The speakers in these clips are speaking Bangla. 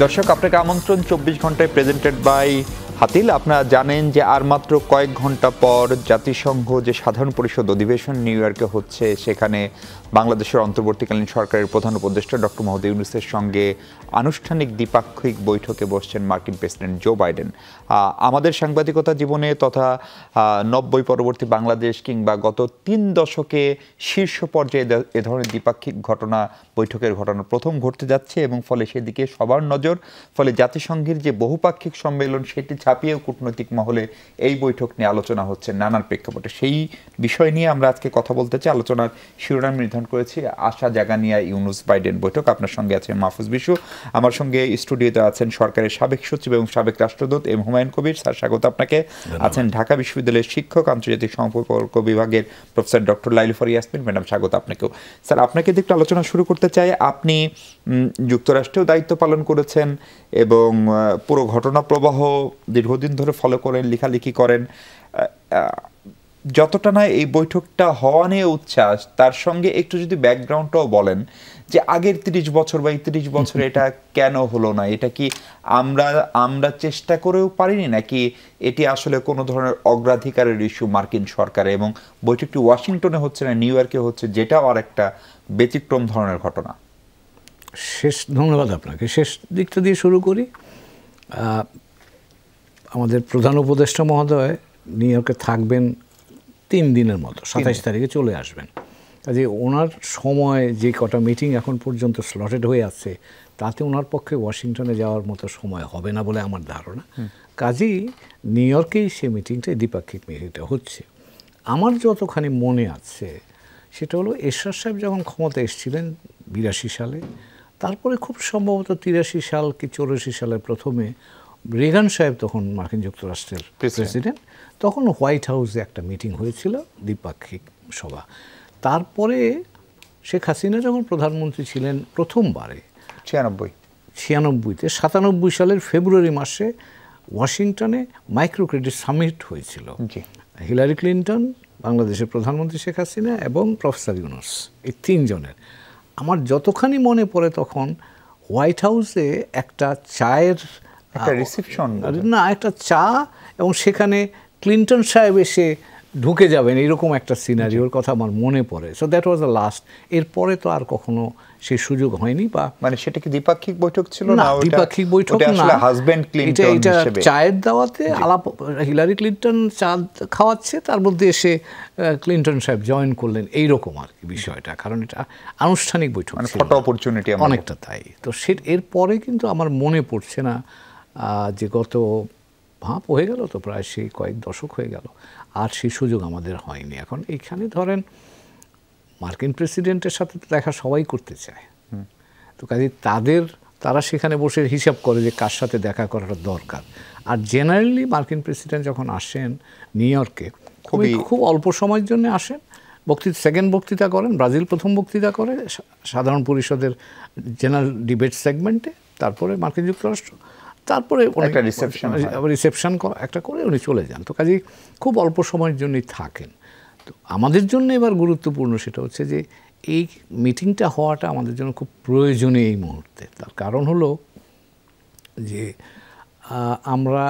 দর্শক, আপনাকে আমন্ত্রণ 24 ঘন্টায় প্রেজেন্টেড বাই হাতিল। আপনারা জানেন যে আর মাত্র কয়েক ঘন্টা পর জাতিসংঘ যে সাধারণ পরিষদ অধিবেশন নিউ ইয়র্কে হচ্ছে, সেখানে বাংলাদেশের অন্তর্বর্তীকালীন সরকারের প্রধান উপদেষ্টা ডক্টর মোহাম্মদ ইউনূসের সঙ্গে আনুষ্ঠানিক দ্বিপাক্ষিক বৈঠকে বসছেন মার্কিন প্রেসিডেন্ট জো বাইডেন। আমাদের সাংবাদিকতা জীবনে তথা 90 পরবর্তী বাংলাদেশ কিংবা গত 3 দশকে শীর্ষ পর্যায়ে এ ধরনের দ্বিপাক্ষিক বৈঠকের ঘটনা প্রথম ঘটতে যাচ্ছে এবং ফলে সেদিকে সবার নজর। ফলে জাতিসংঘের যে বহুপাক্ষিক সম্মেলন সেটি ছাপিয়েও কূটনৈতিক মহলে এই বৈঠক নিয়ে আলোচনা হচ্ছে নানান প্রেক্ষাপটে। সেই বিষয় নিয়ে আমরা আজকে কথা বলতে চাই। আলোচনার শিরোনাম নির্ধারণ করেছি আশা জাগানিয়া ইউনূস বাইডেন বৈঠক। আপনার সঙ্গে আছেন মাহফুজ বিশু, আমার সঙ্গে স্টুডিওতে আছেন সরকারের সাবেক সচিব এবং সাবেক রাষ্ট্রদূত এম হুমায়ুন কবির। স্যার, স্বাগত আপনাকে। আছেন ঢাকা বিশ্ববিদ্যালয়ের শিক্ষক, আন্তর্জাতিক সম্পর্ক বিভাগের প্রফেসর ডক্টর লাইলুফার ইয়াসমিন। ম্যাডাম, স্বাগত আপনাকেও। স্যার, আপনাকে একটু আলোচনা শুরু করতে চাই। আপনি যুক্তরাষ্ট্রেও দায়িত্ব পালন করেছেন এবং পুরো ঘটনা প্রবাহ দীর্ঘদিন ধরে ফলো করেন, লেখালেখি করেন। যতটা না এই বৈঠকটা হওয়া নিয়ে উচ্ছ্বাস, তার সঙ্গে একটু যদি ব্যাকগ্রাউন্ডটাও বলেন যে আগের 30 বছর বা 30 বছর এটা কেন হলো না? এটা কি আমরা চেষ্টা করেও পারিনি, নাকি এটি আসলে কোনো ধরনের অগ্রাধিকারের ইস্যু মার্কিন সরকারে? এবং বৈঠকটি ওয়াশিংটনে হচ্ছে না, নিউ ইয়র্কে হচ্ছে, যেটাও আর একটা ব্যতিক্রম ধরনের ঘটনা। ধন্যবাদ আপনাকে। শেষ দিকটা দিয়ে শুরু করি। আমাদের প্রধান উপদেষ্টা মহোদয় নিউ ইয়র্কে থাকবেন 3 দিনের মতো, 27 তারিখে চলে আসবেন। কাজে ওনার সময় যে কটা মিটিং এখন পর্যন্ত স্লটেড হয়ে আছে, তাতে ওনার পক্ষে ওয়াশিংটনে যাওয়ার মতো সময় হবে না বলে আমার ধারণা। কাজেই নিউ ইয়র্কেই সে মিটিংটা, দ্বিপাক্ষিক মিটিংটা হচ্ছে। আমার যতখানি মনে আছে সেটা হলো এরশাদ সাহেব যখন ক্ষমতা এসেছিলেন 82 সালে, তারপরে খুব সম্ভবত 83 সাল কি 84 সালের প্রথমে রেগান সাহেব, তখন মার্কিন যুক্তরাষ্ট্রের প্রেসিডেন্ট, তখন হোয়াইট হাউসে একটা মিটিং হয়েছিল, দ্বিপাক্ষিক সভা। তারপরে শেখ হাসিনা যখন প্রধানমন্ত্রী ছিলেন প্রথমবারে 96-তে, 97 সালের ফেব্রুয়ারি মাসে ওয়াশিংটনে মাইক্রো ক্রেডিট সামিট হয়েছিল। হিলারি ক্লিন্টন, বাংলাদেশের প্রধানমন্ত্রী শেখ হাসিনা এবং প্রফেসর ইউনূস, এই 3 জনের। আমার যতখানি মনে পড়ে তখন হোয়াইট হাউসে একটা চায়ের রিসেপশন, না একটা চা, এবং সেখানে ক্লিন্টন সাহেব এসে ঢুকে যাবেন, এরকম একটা সিনারিওর কথা আমার মনে পড়ে। So that was the last. এরপরে তো আর কখনো সেই সুযোগ হয়নি। বা মানে সেটা কি দ্বিপাক্ষিক বৈঠক ছিল? না, দ্বিপাক্ষিক বৈঠক না, হাজবেন্ড ক্লিন্টন এটা চায়ের দাওয়াতে আলাপ, হিলারি ক্লিন্টন চা খাওয়াচ্ছে, তার মধ্যে এসে ক্লিন্টন সাহেব জয়েন করলেন, এইরকম আর কি বিষয়টা। কারণ এটা আনুষ্ঠানিক বৈঠক, ফটো অপরচুনিটি অনেকটা তাই। তো এরপরে কিন্তু আমার মনে পড়ছে না যে গত হয়ে গেল তো প্রায় সেই কয়েক দশক হয়ে গেল, আর সেই সুযোগ আমাদের হয়নি। এখন এইখানে ধরেন মার্কিন প্রেসিডেন্টের সাথে তো দেখা সবাই করতে চায়, তো কাজে তারা সেখানে বসে হিসাব করে যে কার সাথে দেখা করাটা দরকার। আর জেনারেলি মার্কিন প্রেসিডেন্ট যখন আসেন নিউ ইয়র্কে, খুব অল্প সময়ের জন্য আসেন, সেকেন্ড বক্তৃতা করেন, ব্রাজিল প্রথম বক্তৃতা করে সাধারণ পরিষদের জেনারেল ডিবেট সেগমেন্টে, তারপরে মার্কিন যুক্তরাষ্ট্র, তারপরে রিসেপশন একটা করে উনি চলে যান। তো কাজেই খুব অল্প সময়ের জন্যই থাকেন। তো আমাদের জন্য এবার গুরুত্বপূর্ণ সেটা হচ্ছে যে এই মিটিংটা হওয়াটা আমাদের জন্য খুব প্রয়োজনীয় এই মুহূর্তে। তার কারণ হলো যে আমরা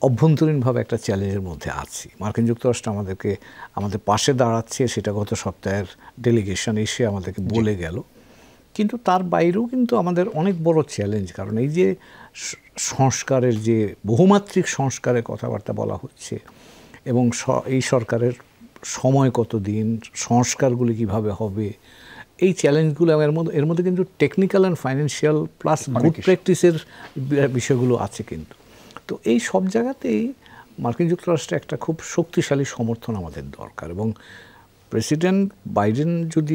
অভ্যন্তরীণভাবে একটা চ্যালেঞ্জের মধ্যে আছি। মার্কিন যুক্তরাষ্ট্র আমাদের পাশে দাঁড়াচ্ছে, সেটা গত সপ্তাহের ডেলিগেশন এসে আমাদেরকে বলে গেল। কিন্তু তার বাইরেও কিন্তু আমাদের অনেক বড় চ্যালেঞ্জ, কারণ এই যে সংস্কারের যে বহুমাত্রিক সংস্কারের কথাবার্তা বলা হচ্ছে, এবং এই সরকারের সময় কতদিন, সংস্কারগুলি কিভাবে হবে, এই চ্যালেঞ্জগুলো এর মধ্যে কিন্তু technical and financial plus good প্র্যাকটিসের বিষয়গুলো আছে। কিন্তু তো এই সব জায়গাতেই মার্কিন যুক্তরাষ্ট্রে একটা খুব শক্তিশালী সমর্থন আমাদের দরকার। এবং প্রেসিডেন্ট বাইডেন যদি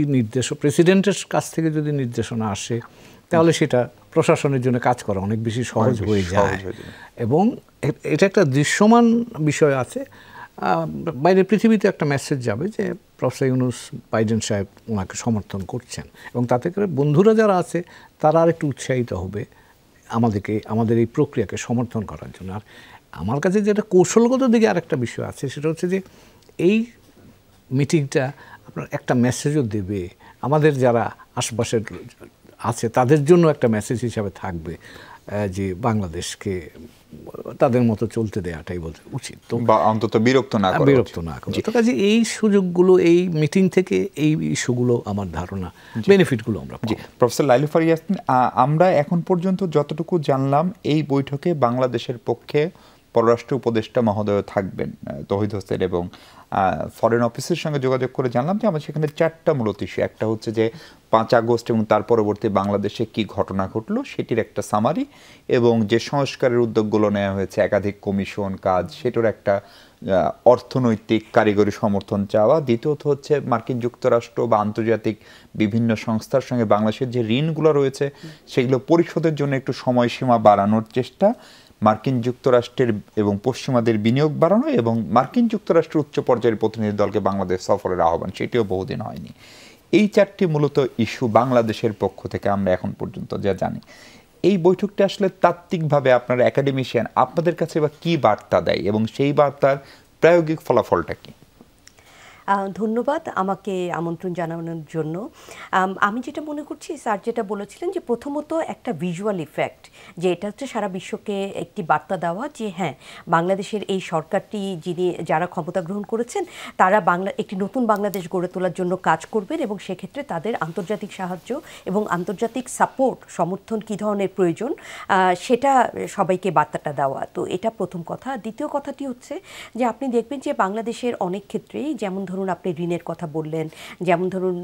প্রেসিডেন্টের কাছ থেকে যদি নির্দেশনা আসে, তাহলে সেটা প্রশাসনের জন্য কাজ করা অনেক বেশি সহজ হয়ে যায়। এবং এটা একটা দৃশ্যমান বিষয় আছে বাইরের পৃথিবীতে একটা মেসেজ যাবে যে প্রফেসর ইউনূস বাইডেন সাহেব ওনাকে সমর্থন করছেন, এবং তাতে করে বন্ধুরা যারা আছে তারা আর একটু উৎসাহিত হবে আমাদের এই প্রক্রিয়াকে সমর্থন করার জন্য। আর আমার কাছে যেটা কৌশলগত দিকে আরেকটা বিষয় আছে, সেটা হচ্ছে যে এই মিটিংটা আপনার একটা মেসেজও দেবে, আমাদের যারা আশেপাশে আছে তাদের জন্য একটা মেসেজ হিসাবে থাকবে যে বাংলাদেশকে তাদের মতো চলতে দেওয়াটাই বলতে উচিত, তো বা অন্তত বিরক্ত না করা। তো কাজে এই সুযোগগুলো, এই মিটিং থেকে এই ইস্যুগুলো আমার ধারণা বেনিফিটগুলো আমরা পাবো। প্রফেসর লাইলু ফারিয়া ইয়াসমিন, আমরা এখন পর্যন্ত যতটুকু জানলাম এই বৈঠকে বাংলাদেশের পক্ষে পররাষ্ট্র উপদেষ্টা মহোদয় থাকবেন তৌহিদ হোসেন, এবং ফরেন অফিসের সঙ্গে যোগাযোগ করে জানলাম যে আমার সেখানে 4টা মূলত ইস্যু। একটা হচ্ছে যে 5 আগস্ট এবং তার পরবর্তী বাংলাদেশে কি ঘটনা ঘটলো সেটির একটা সামারি, এবং যে সংস্কারের উদ্যোগগুলো নেওয়া হয়েছে, একাধিক কমিশন কাজ, সেটার একটা অর্থনৈতিক কারিগরি সমর্থন চাওয়া। দ্বিতীয়ত হচ্ছে মার্কিন যুক্তরাষ্ট্র বা আন্তর্জাতিক বিভিন্ন সংস্থার সঙ্গে বাংলাদেশের যে ঋণগুলো রয়েছে সেগুলো পরিশোধের জন্য একটু সময়সীমা বাড়ানোর চেষ্টা, মার্কিন যুক্তরাষ্ট্রের এবং পশ্চিমাদের বিনিয়োগ বাড়ানো, এবং মার্কিন যুক্তরাষ্ট্রের উচ্চ পর্যায়ের প্রতিনিধি দলকে বাংলাদেশ সফরের আহ্বান, সেটিও বহুদিন হয়নি। এই 4টি মূলত ইস্যু বাংলাদেশের পক্ষ থেকে আমরা এখন পর্যন্ত যা জানি। এই বৈঠকটি আসলে তাত্ত্বিকভাবে আপনারা একাডেমিশিয়ান, আপনাদের কাছে বা কী বার্তা দেয় এবং সেই বার্তার প্রায়োগিক ফলাফলটা কী? ধন্যবাদ আমাকে আমন্ত্রণ জানানোর জন্য। আমি যেটা মনে করছি, স্যার যেটা বলেছিলেন যে প্রথমত একটা ভিজুয়াল ইফেক্ট, যে এটা হচ্ছে সারা বিশ্বকে একটি বার্তা দেওয়া যে হ্যাঁ, বাংলাদেশের এই সরকারটি যারা ক্ষমতা গ্রহণ করেছেন তারা একটি নতুন বাংলাদেশ গড়ে তোলার জন্য কাজ করবেন, এবং সেক্ষেত্রে তাদের আন্তর্জাতিক সাহায্য এবং আন্তর্জাতিক সমর্থন কী ধরনের প্রয়োজন সেটা সবাইকে বার্তাটা দেওয়া। তো এটা প্রথম কথা। দ্বিতীয় কথাটি হচ্ছে যে আপনি দেখবেন যে বাংলাদেশের অনেক ক্ষেত্রেই, যেমন ধরুন আপনি ঋণের কথা বললেন, যেমন ধরুন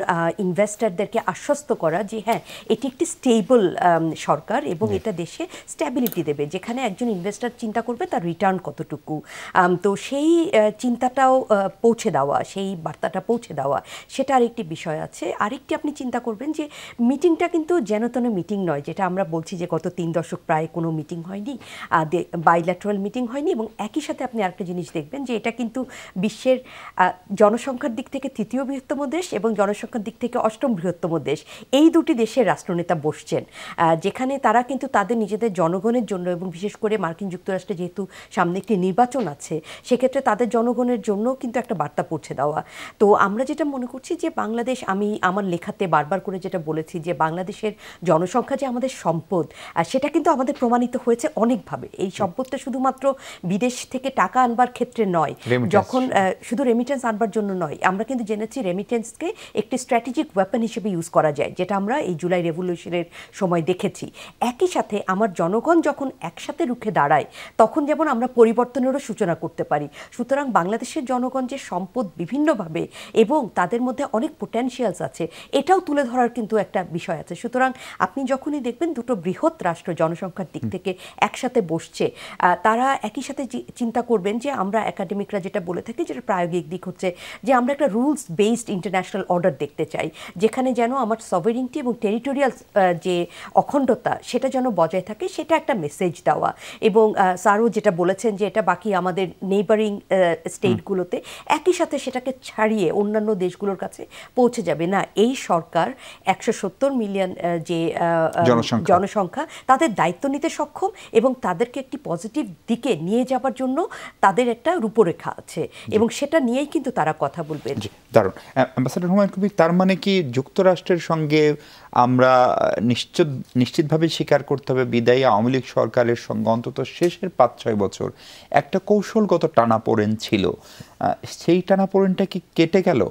ইনভেস্টরদেরকে আশ্বস্ত করা যে হ্যাঁ, এটি একটি স্টেবল সরকার এবং এটা দেশে স্ট্যাবিলিটি দেবে, যেখানে একজন ইনভেস্টর চিন্তা করবে তার রিটার্ন কতটুকু, তো সেই চিন্তাটাও পৌঁছে দেওয়া, সেই বার্তাটা পৌঁছে দেওয়া, সেটা আরেকটি বিষয় আছে। আরেকটি আপনি চিন্তা করবেন যে মিটিংটা কিন্তু যেন তেন মিটিং নয়, যেটা আমরা বলছি যে গত 3 দশক প্রায় কোনো মিটিং হয়নি, বাইল্যাটারাল মিটিং হয়নি, এবং একই সাথে আপনি আরেকটা জিনিস দেখবেন যে এটা কিন্তু বিশ্বের জনসংখ্যার দিক থেকে 3য় বৃহত্তম দেশ এবং জনসংখ্যার দিক থেকে 8ম বৃহত্তম দেশ। এই দুটি দেশের রাষ্ট্রনেতা বসছেন, যেখানে তারা কিন্তু তাদের নিজেদের জনগণের জন্য, এবং বিশেষ করে মার্কিন যুক্তরাষ্ট্রে যেহেতু সামনে একটি নির্বাচন আছে, সেক্ষেত্রে তাদের জনগণের জন্য কিন্তু একটা বার্তা পৌঁছে দেওয়া। তো আমরা যেটা মনে করছি যে বাংলাদেশ, আমি আমার লেখাতে বারবার করে যেটা বলেছি যে বাংলাদেশের জনসংখ্যা যে আমাদের সম্পদ, সেটা কিন্তু আমাদের প্রমাণিত হয়েছে অনেকভাবে। এই সম্পদটা শুধুমাত্র বিদেশ থেকে টাকা আনবার ক্ষেত্রে নয়, যখন শুধু রেমিটেন্স আনবার জন্য নয়, আমরা কিন্তু জেনেছি রেমিটেন্সকে একটি স্ট্র্যাটেজিক ওয়েপন হিসেবে ইউজ করা যায়, যেটা আমরা এই জুলাই রেভলিউশনের সময় দেখেছি। একই সাথে আমার জনগণ যখন একসাথে রুখে দাঁড়ায়, তখন যেমন আমরা পরিবর্তনেরও সূচনা করতে পারি। সুতরাং বাংলাদেশের জনগণ যে সম্পদ বিভিন্নভাবে, এবং তাদের মধ্যে অনেক পোটেনশিয়ালস আছে, এটাও তুলে ধরার কিন্তু একটা বিষয় আছে। সুতরাং আপনি যখনই দেখবেন দুটো বৃহৎ রাষ্ট্র জনসংখ্যার দিক থেকে একসাথে বসছে, তারা একই সাথে চিন্তা করবেন যে আমরা একাডেমিকরা যেটা বলে থাকি, যেটা প্রায়োগিক দিক হচ্ছে যে আমরা একটা রুলস বেসড ইন্টারন্যাশনাল অর্ডার দেখতে চাই, যেখানে যেন আমার সভারেনিটি এবং টেরিটোরিয়াল যে অখণ্ডতা সেটা যেন বজায় থাকে, সেটা একটা মেসেজ দেওয়া। এবং স্যারও যেটা বলেছেন যে এটা বাকি আমাদের নেইবারিং স্টেটগুলোতে একই সাথে সেটাকে ছাড়িয়ে অন্যান্য দেশগুলোর কাছে পৌঁছে যাবে না। এই সরকার 170 মিলিয়ন যে জনসংখ্যা, তাদের দায়িত্ব নিতে সক্ষম, এবং তাদেরকে একটি পজিটিভ দিকে নিয়ে যাবার জন্য তাদের একটা রূপরেখা আছে, এবং সেটা নিয়েই কিন্তু তারা কথা বলবেন। দারুণ। অ্যাম্বাসেডর হুমায়ুন কবির, তার মানে কি যুক্তরাষ্ট্রের সঙ্গে আমরা নিশ্চিতভাবে স্বীকার করতে হবে বিদায়ী আওয়ামী লীগ সরকারের সঙ্গে অন্তত শেষের 5-6 বছর একটা কৌশলগত টানাপোড়েন ছিল, সেই টানাপোড়েনটা কি কেটে গেল?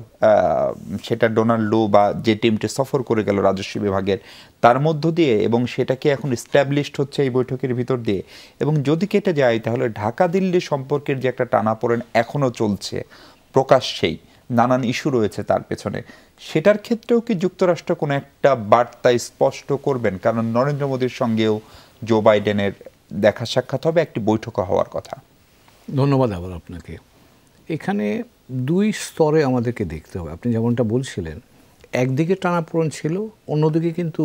সেটা ডোনাল্ড লো বা যে টিমটি সফর করে গেল রাজস্ব বিভাগের, তার মধ্য দিয়ে, এবং সেটা কি এখন এস্টাবলিশড হচ্ছে এই বৈঠকের ভিতর দিয়ে? এবং যদি কেটে যায় তাহলে ঢাকা দিল্লি সম্পর্কের যে একটা টানাপোড়েন এখনও চলছে প্রকাশ্যেই, নানান ইস্যু রয়েছে তার পেছনে, সেটার ক্ষেত্রেও কি যুক্তরাষ্ট্র কোনো একটা বার্তা স্পষ্ট করবেন? কারণ নরেন্দ্র মোদীর সঙ্গেও জো বাইডেনের দেখা সাক্ষাৎ হবে, একটি বৈঠকও হওয়ার কথা। ধন্যবাদ আবার আপনাকে। এখানে 2 স্তরে আমাদেরকে দেখতে হবে। আপনি যেমনটা বলছিলেন, একদিকে টানাপোড়েন ছিল, অন্যদিকে কিন্তু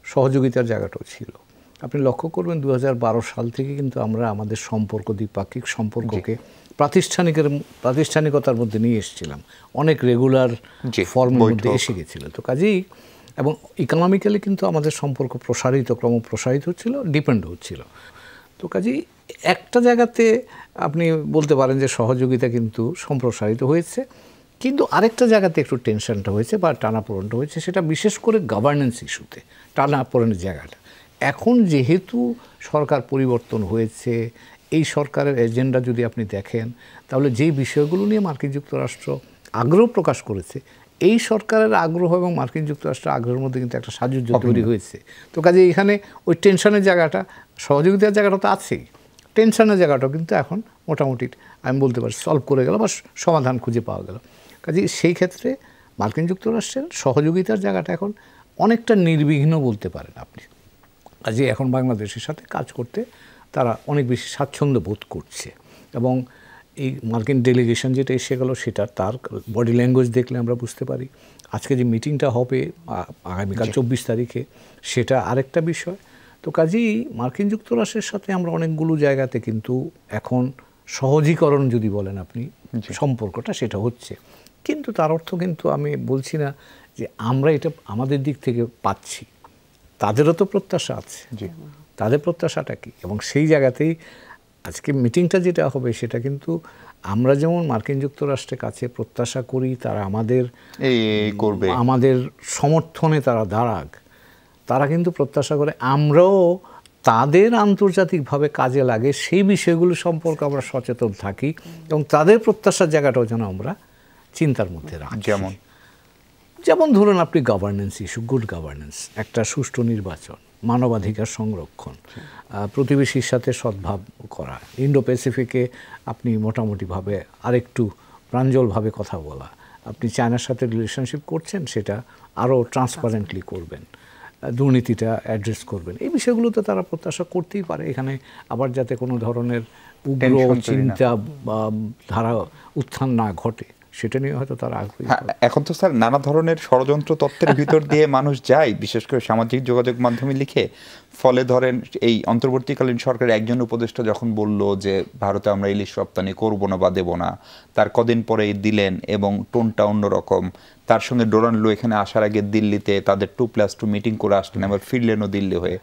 সহযোগিতার জায়গাটাও ছিল। আপনি লক্ষ্য করবেন 2012 সাল থেকে কিন্তু আমরা আমাদের সম্পর্ক, দ্বিপাক্ষিক সম্পর্ককে প্রাতিষ্ঠানিকতার মধ্যে নিয়ে এসেছিলাম, অনেক রেগুলার ফর্মের মধ্যে এসে গেছিল। তো কাজেই এবং ইকোনমিক্যালি কিন্তু আমাদের সম্পর্ক ক্রমপ্রসারিত হচ্ছিল, ডিপেন্ড হচ্ছিল। তো কাজেই একটা জায়গাতে আপনি বলতে পারেন যে সহযোগিতা কিন্তু সম্প্রসারিত হয়েছে, কিন্তু আরেকটা জায়গাতে একটু টেনশনটা হয়েছে বা টানাপোড়েনটা হয়েছে, সেটা বিশেষ করে গভর্নেন্স ইস্যুতে টানাপোড়েনের জায়গাটা। এখন যেহেতু সরকার পরিবর্তন হয়েছে, এই সরকারের এজেন্ডা যদি আপনি দেখেন, তাহলে যেই বিষয়গুলো নিয়ে মার্কিন যুক্তরাষ্ট্র আগ্রহ প্রকাশ করেছে, এই সরকারের আগ্রহ এবং মার্কিন যুক্তরাষ্ট্রের আগ্রহের মধ্যে কিন্তু একটা সাযুজ্য তৈরি হয়েছে। তো কাজে এখানে ওই টেনশনের জায়গাটা, সহযোগিতার জায়গাটা তো আছেই, টেনশনের জায়গাটাও কিন্তু এখন মোটামুটি আমি বলতে পারি সলভ করে গেল বা সমাধান খুঁজে পাওয়া গেল। কাজে সেই ক্ষেত্রে মার্কিন যুক্তরাষ্ট্রের সহযোগিতার জায়গাটা এখন অনেকটা নির্বিঘ্ন বলতে পারেন আপনি। কাজে এখন বাংলাদেশের সাথে কাজ করতে তারা অনেক বেশি স্বাচ্ছন্দ্য বোধ করছে। এবং এই মার্কিন ডেলিগেশন যেটা এসে গেল, সেটা তার বডি ল্যাঙ্গুয়েজ দেখলে আমরা বুঝতে পারি। আজকে যে মিটিংটা হবে আগামীকাল 24 তারিখে, সেটা আরেকটা বিষয়। তো কাজেই মার্কিন যুক্তরাষ্ট্রের সাথে আমরা অনেকগুলো জায়গাতে কিন্তু এখন সহজীকরণ যদি বলেন আপনি সম্পর্কটা, সেটা হচ্ছে। কিন্তু তার অর্থ কিন্তু আমি বলছি না যে আমরা এটা আমাদের দিক থেকে পাচ্ছি, তাদেরও তো প্রত্যাশা আছে। তাদের প্রত্যাশাটা কি, এবং সেই জায়গাতেই আজকে মিটিংটা যেটা হবে, সেটা কিন্তু আমরা যেমন মার্কিন যুক্তরাষ্ট্রের কাছে প্রত্যাশা করি তারা আমাদের সমর্থনে তারা দাঁড়াক, তারা কিন্তু প্রত্যাশা করে আমরাও তাদের আন্তর্জাতিকভাবে কাজে লাগে সেই বিষয়গুলো সম্পর্কে আমরা সচেতন থাকি, এবং তাদের প্রত্যাশার জায়গাটাও যেন আমরা চিন্তার মধ্যে রাখি। যেমন ধরুন আপনি গভর্নেন্স ইস্যু, গুড গভর্নেন্স, একটা সুষ্ঠু নির্বাচন, মানবাধিকার সংরক্ষণ, প্রতিবেশীর সাথে সদ্ভাব করা, ইন্ডো প্যাসিফিকে আপনি মোটামুটিভাবে আরেকটু প্রাঞ্জলভাবে কথা বলা, আপনি চায়নার সাথে রিলেশনশিপ করছেন সেটা আরও ট্রান্সপারেন্টলি করবেন, দুর্নীতিটা অ্যাড্রেস করবেন, এই বিষয়গুলো তো তারা প্রত্যাশা করতেই পারে। এখানে আবার যাতে কোনো ধরনের উগ্র চিন্তা বা ধারা উত্থান না ঘটে, সেটা নিয়ে হয়তো তারা আগ্রহী। এখন তো স্যার নানা ধরনের ষড়যন্ত্র তত্ত্বের ভিতর দিয়ে মানুষ যায়, বিশেষ করে সামাজিক যোগাযোগ মাধ্যমে লিখে। ফলে ধরেন এই অন্তর্বর্তীকালীন সরকারের একজন উপদেষ্টা যখন বলল যে ভারতে আমরা ইলিশ রপ্তানি করব না বা দেব না, তার কদিন পরেই দিলেন এবং টোনটা অন্যরকম। তার সঙ্গে ডোনাল্ড লু এখানে আসার আগে দিল্লিতে তাদের 2+2 মিটিং করে আসলেন, আবার ফিরলেনও দিল্লি হয়ে।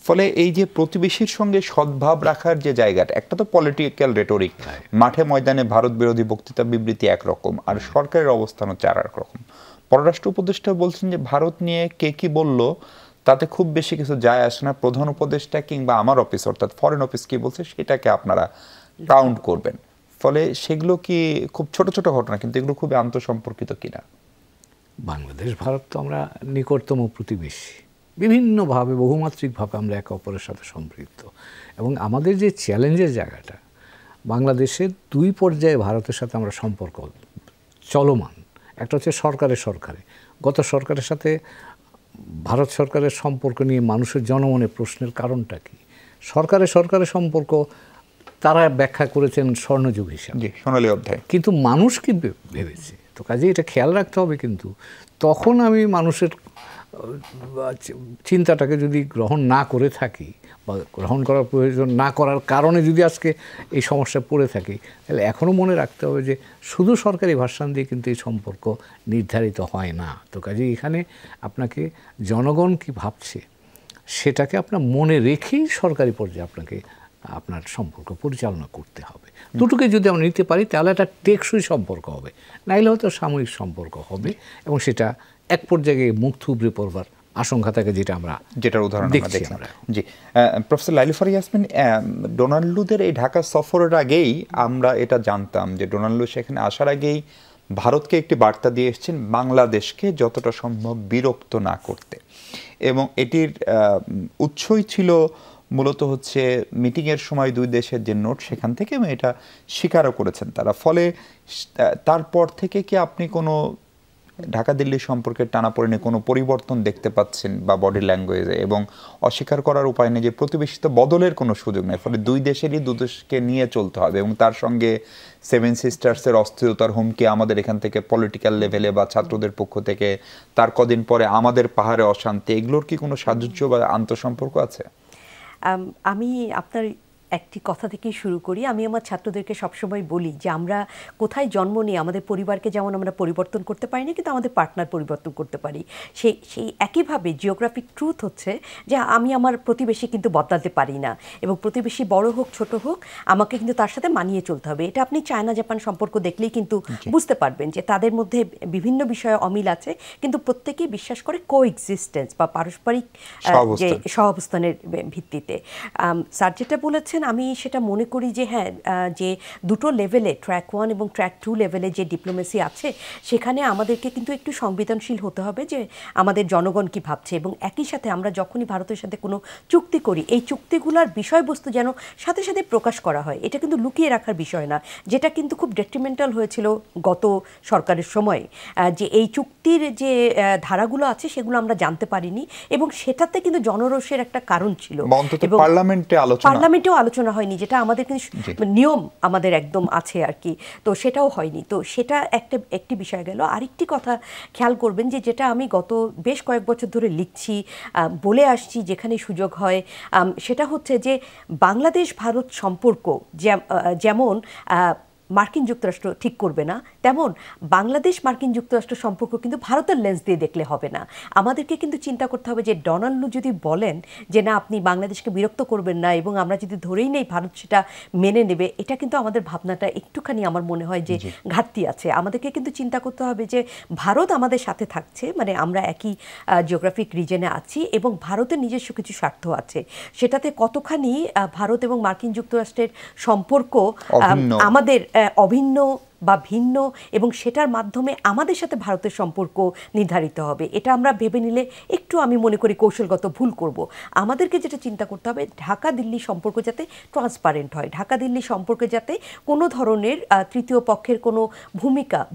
ফলে এই যে প্রতিবেশীর সঙ্গে সদ্ভাব রাখার যে জায়গাটা, একটা তো পলিটিক্যাল রেটরিক, মাঠে ময়দানে ভারত বিরোধী বক্তৃতা বিবৃতি একরকম, আর সরকারের অবস্থান হচ্ছে আর একরকম। পররাষ্ট্র উপদেষ্টা বলছেন যে ভারত নিয়ে কে কি বলল তাতে খুব বেশি কিছু যায় আসে না, প্রধান উপদেষ্টা কিংবা আমার অফিস অর্থাৎ ফরেন অফিস কি বলছে সেটাকে আপনারা কাউন্ট করবেন। ফলে সেগুলো কি খুব ছোট ছোট ঘটনা, কিন্তু এগুলো খুবই আন্তঃসম্পর্কিত কিনা? বাংলাদেশ ভারত তো আমরা নিকটতম প্রতিবেশী, বিভিন্নভাবে বহুমাত্রিকভাবে আমরা একে অপরের সাথে সম্পৃক্ত। এবং আমাদের যে চ্যালেঞ্জের জায়গাটা, বাংলাদেশের 2 পর্যায়ে ভারতের সাথে আমরা সম্পর্ক চলমান। একটা হচ্ছে সরকারে গত সরকারের সাথে ভারত সরকারের সম্পর্ক নিয়ে মানুষের জনমনে প্রশ্নের কারণটা কি? সরকারের সম্পর্ক তারা ব্যাখ্যা করেছেন স্বর্ণযুগ হিসাবে, সোনালী অধ্যায়, কিন্তু মানুষ কি ভেবেছে? তো কাজে এটা খেয়াল রাখতে হবে। কিন্তু তখন আমি মানুষের চিন্তাটাকে যদি গ্রহণ না করে থাকি বা গ্রহণ করার প্রয়োজন না করার কারণে যদি আজকে এই সমস্যায় পড়ে থাকি, তাহলে এখনও মনে রাখতে হবে যে শুধু সরকারি ভার্সান দিয়ে কিন্তু এই সম্পর্ক নির্ধারিত হয় না। তো কাজে এখানে আপনাকে জনগণ কি ভাবছে সেটাকে আপনার মনে রেখেই সরকারি পর্যায়ে আপনাকে আপনার সম্পর্ক পরিচালনা করতে হবে। দুটোকে যদি আমরা নিতে পারি তাহলে একটা টেকসই সম্পর্ক হবে, নাইলে হয়তো সাময়িক সম্পর্ক হবে এবং সেটা এক পর্যায়ে মুখ থুবড়ে পড়বার আশঙ্কা থাকে, যেটার উদাহরণ আমরা দেখলাম। জি, প্রফেসর লাইলুফার ইয়াসমিন, ডোনাল্ড লুদের এই ঢাকা সফরের আগেই আমরা এটা জানতাম যে ডোনাল্ড লু সেখানে আসার আগেই ভারতকে একটি বার্তা দিয়ে এসেছেন বাংলাদেশকে যতটা সম্ভব বিরক্ত না করতে, এবং এটির উৎসই ছিল মূলত হচ্ছে মিটিংয়ের সময় 2 দেশের যে নোট সেখান থেকে এটা স্বীকারও করেছেন তারা। ফলে তারপর থেকে কি আপনি কোনো ঢাকা দিল্লি সম্পর্কে টানাপোড়েনে কোনো পরিবর্তন দেখতে পাচ্ছেন বা বডি ল্যাঙ্গুয়েজে? এবং অস্বীকার করার উপায় নেই যে প্রতিবেশিত বদলের কোনো সুযোগ নেই, ফলে 2 দেশেরই 2 দেশকে নিয়ে চলতে হবে, এবং তার সঙ্গে 7 সিস্টার্সের অস্থিরতার হুমকি আমাদের এখান থেকে পলিটিক্যাল লেভেলে বা ছাত্রদের পক্ষ থেকে, তার কদিন পরে আমাদের পাহাড়ে অশান্তি, এগুলোর কি কোনো সাযুজ্য বা আন্তঃসম্পর্ক আছে? আমি আপনার একটি কথা থেকে শুরু করি। আমি আমার ছাত্রদেরকে সবসময় বলি যে আমরা কোথায় জন্ম নিয়ে আমাদের পরিবারকে যেমন আমরা পরিবর্তন করতে পারি না, কিন্তু আমাদের পার্টনার পরিবর্তন করতে পারি। সেই একইভাবে জিওগ্রাফিক ট্রুথ হচ্ছে যে আমি আমার প্রতিবেশী কিন্তু বদলাতে পারি না, এবং প্রতিবেশী বড় হোক ছোট হোক আমাকে কিন্তু তার সাথে মানিয়ে চলতে হবে। এটা আপনি চায়না জাপান সম্পর্ক দেখলেই কিন্তু বুঝতে পারবেন যে তাদের মধ্যে বিভিন্ন বিষয়ে অমিল আছে, কিন্তু প্রত্যেকেই বিশ্বাস করে কোএক্সিস্টেন্স বা পারস্পরিক যে সহাবস্থানের ভিত্তিতে। স্যার যেটা বলেছেন আমি সেটা মনে করি যে হ্যাঁ, যে দুটো লেভেলে ট্র্যাক 1 এবং ট্র্যাক 2 লেভেলে যে ডিপ্লোমেসি আছে সেখানে আমাদেরকে কিন্তু একটু সংবেদনশীল হতে হবে যে আমাদের জনগণ কি ভাবছে, এবং একই সাথে আমরা যখনই ভারতের সাথে কোনো চুক্তি করি এই চুক্তিগুলোর বিষয়বস্তু যেন সাথে সাথে প্রকাশ করা হয়। এটা কিন্তু লুকিয়ে রাখার বিষয় না, যেটা কিন্তু খুব ডেট্রিমেন্টাল হয়েছিল গত সরকারের সময়, যে এই চুক্তির যে ধারাগুলো আছে সেগুলো আমরা জানতে পারিনি, এবং সেটাতে কিন্তু জনরোষের একটা কারণ ছিল, এবং পার্লামেন্টেও আলোচনা হয়নি, যেটা আমাদের কিন্তু নিয়ম আমাদের একদম আছে আর কি। তো সেটাও হয়নি। তো সেটা একটি বিষয় গেল। আরেকটি কথা খেয়াল করবেন যে যেটা আমি গত বেশ কয়েক বছর ধরে লিখছি, বলে আসছি যেখানে সুযোগ হয়, সেটা হচ্ছে যে বাংলাদেশ ভারত সম্পর্ক যেমন মার্কিন যুক্তরাষ্ট্র ঠিক করবে না, তেমন বাংলাদেশ মার্কিন যুক্তরাষ্ট্র সম্পর্ক কিন্তু ভারতের লেন্স দিয়ে দেখলে হবে না। আমাদেরকে কিন্তু চিন্তা করতে হবে যে ডোনাল্ড লু যদি বলেন যে না আপনি বাংলাদেশকে বিরক্ত করবেন না, এবং আমরা যদি ধরেই নেই ভারত সেটা মেনে নেবে, এটা কিন্তু আমাদের ভাবনাটা একটুখানি আমার মনে হয় যে ঘাটতি আছে। আমাদেরকে কিন্তু চিন্তা করতে হবে যে ভারত আমাদের সাথে থাকছে, মানে আমরা একই জিওগ্রাফিক রিজনে আছি, এবং ভারতের নিজস্ব কিছু স্বার্থ আছে, সেটাতে কতখানি ভারত এবং মার্কিন যুক্তরাষ্ট্রের সম্পর্ক আমাদের অভিন্ন বা ভিন্ন, এবং সেটার মাধ্যমে আমাদের সাথে ভারতের সম্পর্ক নির্ধারিত হবে। এটা আমরা ভেবে নিলে একটু আমি মনে করি কৌশলগত ভুল করব। আমাদেরকে যেটা চিন্তা করতে হবে ঢাকা দিল্লি সম্পর্ক যাতে ট্রান্সপারেন্ট হয়, ঢাকা দিল্লি সম্পর্কে যাতে কোনো ধরনের তৃতীয় পক্ষের কোনো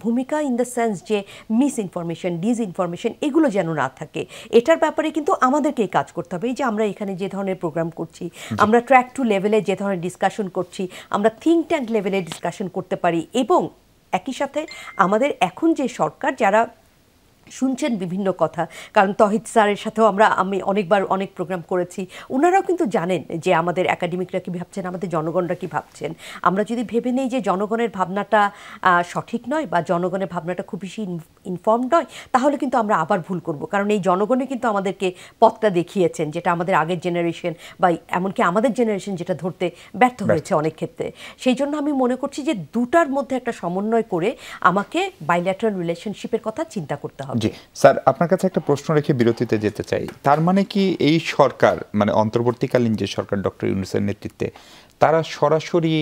ভূমিকা ইন দ্য সেন্স যে মিস ইনফরমেশন, ডিসইনফরমেশন এগুলো যেন না থাকে। এটার ব্যাপারে কিন্তু আমাদেরকেই কাজ করতে হবে। এই যে আমরা এখানে যে ধরনের প্রোগ্রাম করছি, আমরা ট্র্যাক 2 লেভেলে যে ধরনের ডিসকাশন করছি, আমরা থিঙ্ক ট্যাঙ্ক লেভেলে ডিসকাশন করতে পারি, এবং একই সাথে আমাদের এখন যে সরকার যারা শুনছেন বিভিন্ন কথা, কারণ তহিদ স্যারের সাথেও আমি অনেকবার অনেক প্রোগ্রাম করেছি, ওনারাও কিন্তু জানেন যে আমাদের একাডেমিকরা কী ভাবছেন, আমাদের জনগণরা কী ভাবছেন। আমরা যদি ভেবে নেই যে জনগণের ভাবনাটা সঠিক নয় বা জনগণের ভাবনাটা খুব বেশি ইনফর্মড নয়, তাহলে কিন্তু আমরা আবার ভুল করব, কারণ এই জনগণই কিন্তু আমাদেরকে পথটা দেখিয়েছেন, যেটা আমাদের আগের জেনারেশন বা এমনকি আমাদের জেনারেশন যেটা ধরতে ব্যর্থ হয়েছে অনেক ক্ষেত্রে। সেই জন্য আমি মনে করছি যে দুটার মধ্যে একটা সমন্বয় করে আমাকে বাইল্যাটারাল রিলেশনশিপের কথা চিন্তা করতে হবে। জি স্যার, আপনার কাছে একটা প্রশ্ন রেখে বিরতিতে যেতে চাই। তার মানে কি এই সরকার, মানে অন্তর্বর্তীকালীন যে সরকার ডক্টর ইউনূসের নেতৃত্বে, তারা সরাসরি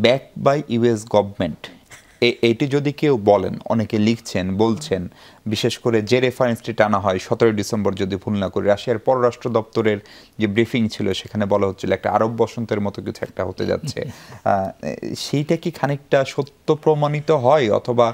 ব্যাক বাই ইউএস গভর্নমেন্ট, এটি যদি কেউ বলেন, অনেকে লিখছেন বলছেন, বিশেষ করে যে রেফারেন্সটি টানা হয় 17 ডিসেম্বর যদি ভুল না করি, রাশিয়ার পররাষ্ট্র দপ্তরের যে ব্রিফিং ছিল সেখানে বলা হচ্ছিল একটা আরব বসন্তের মতো কিছু একটা হতে যাচ্ছে, সেইটা কি খানিকটা সত্য প্রমাণিত হয়, অথবা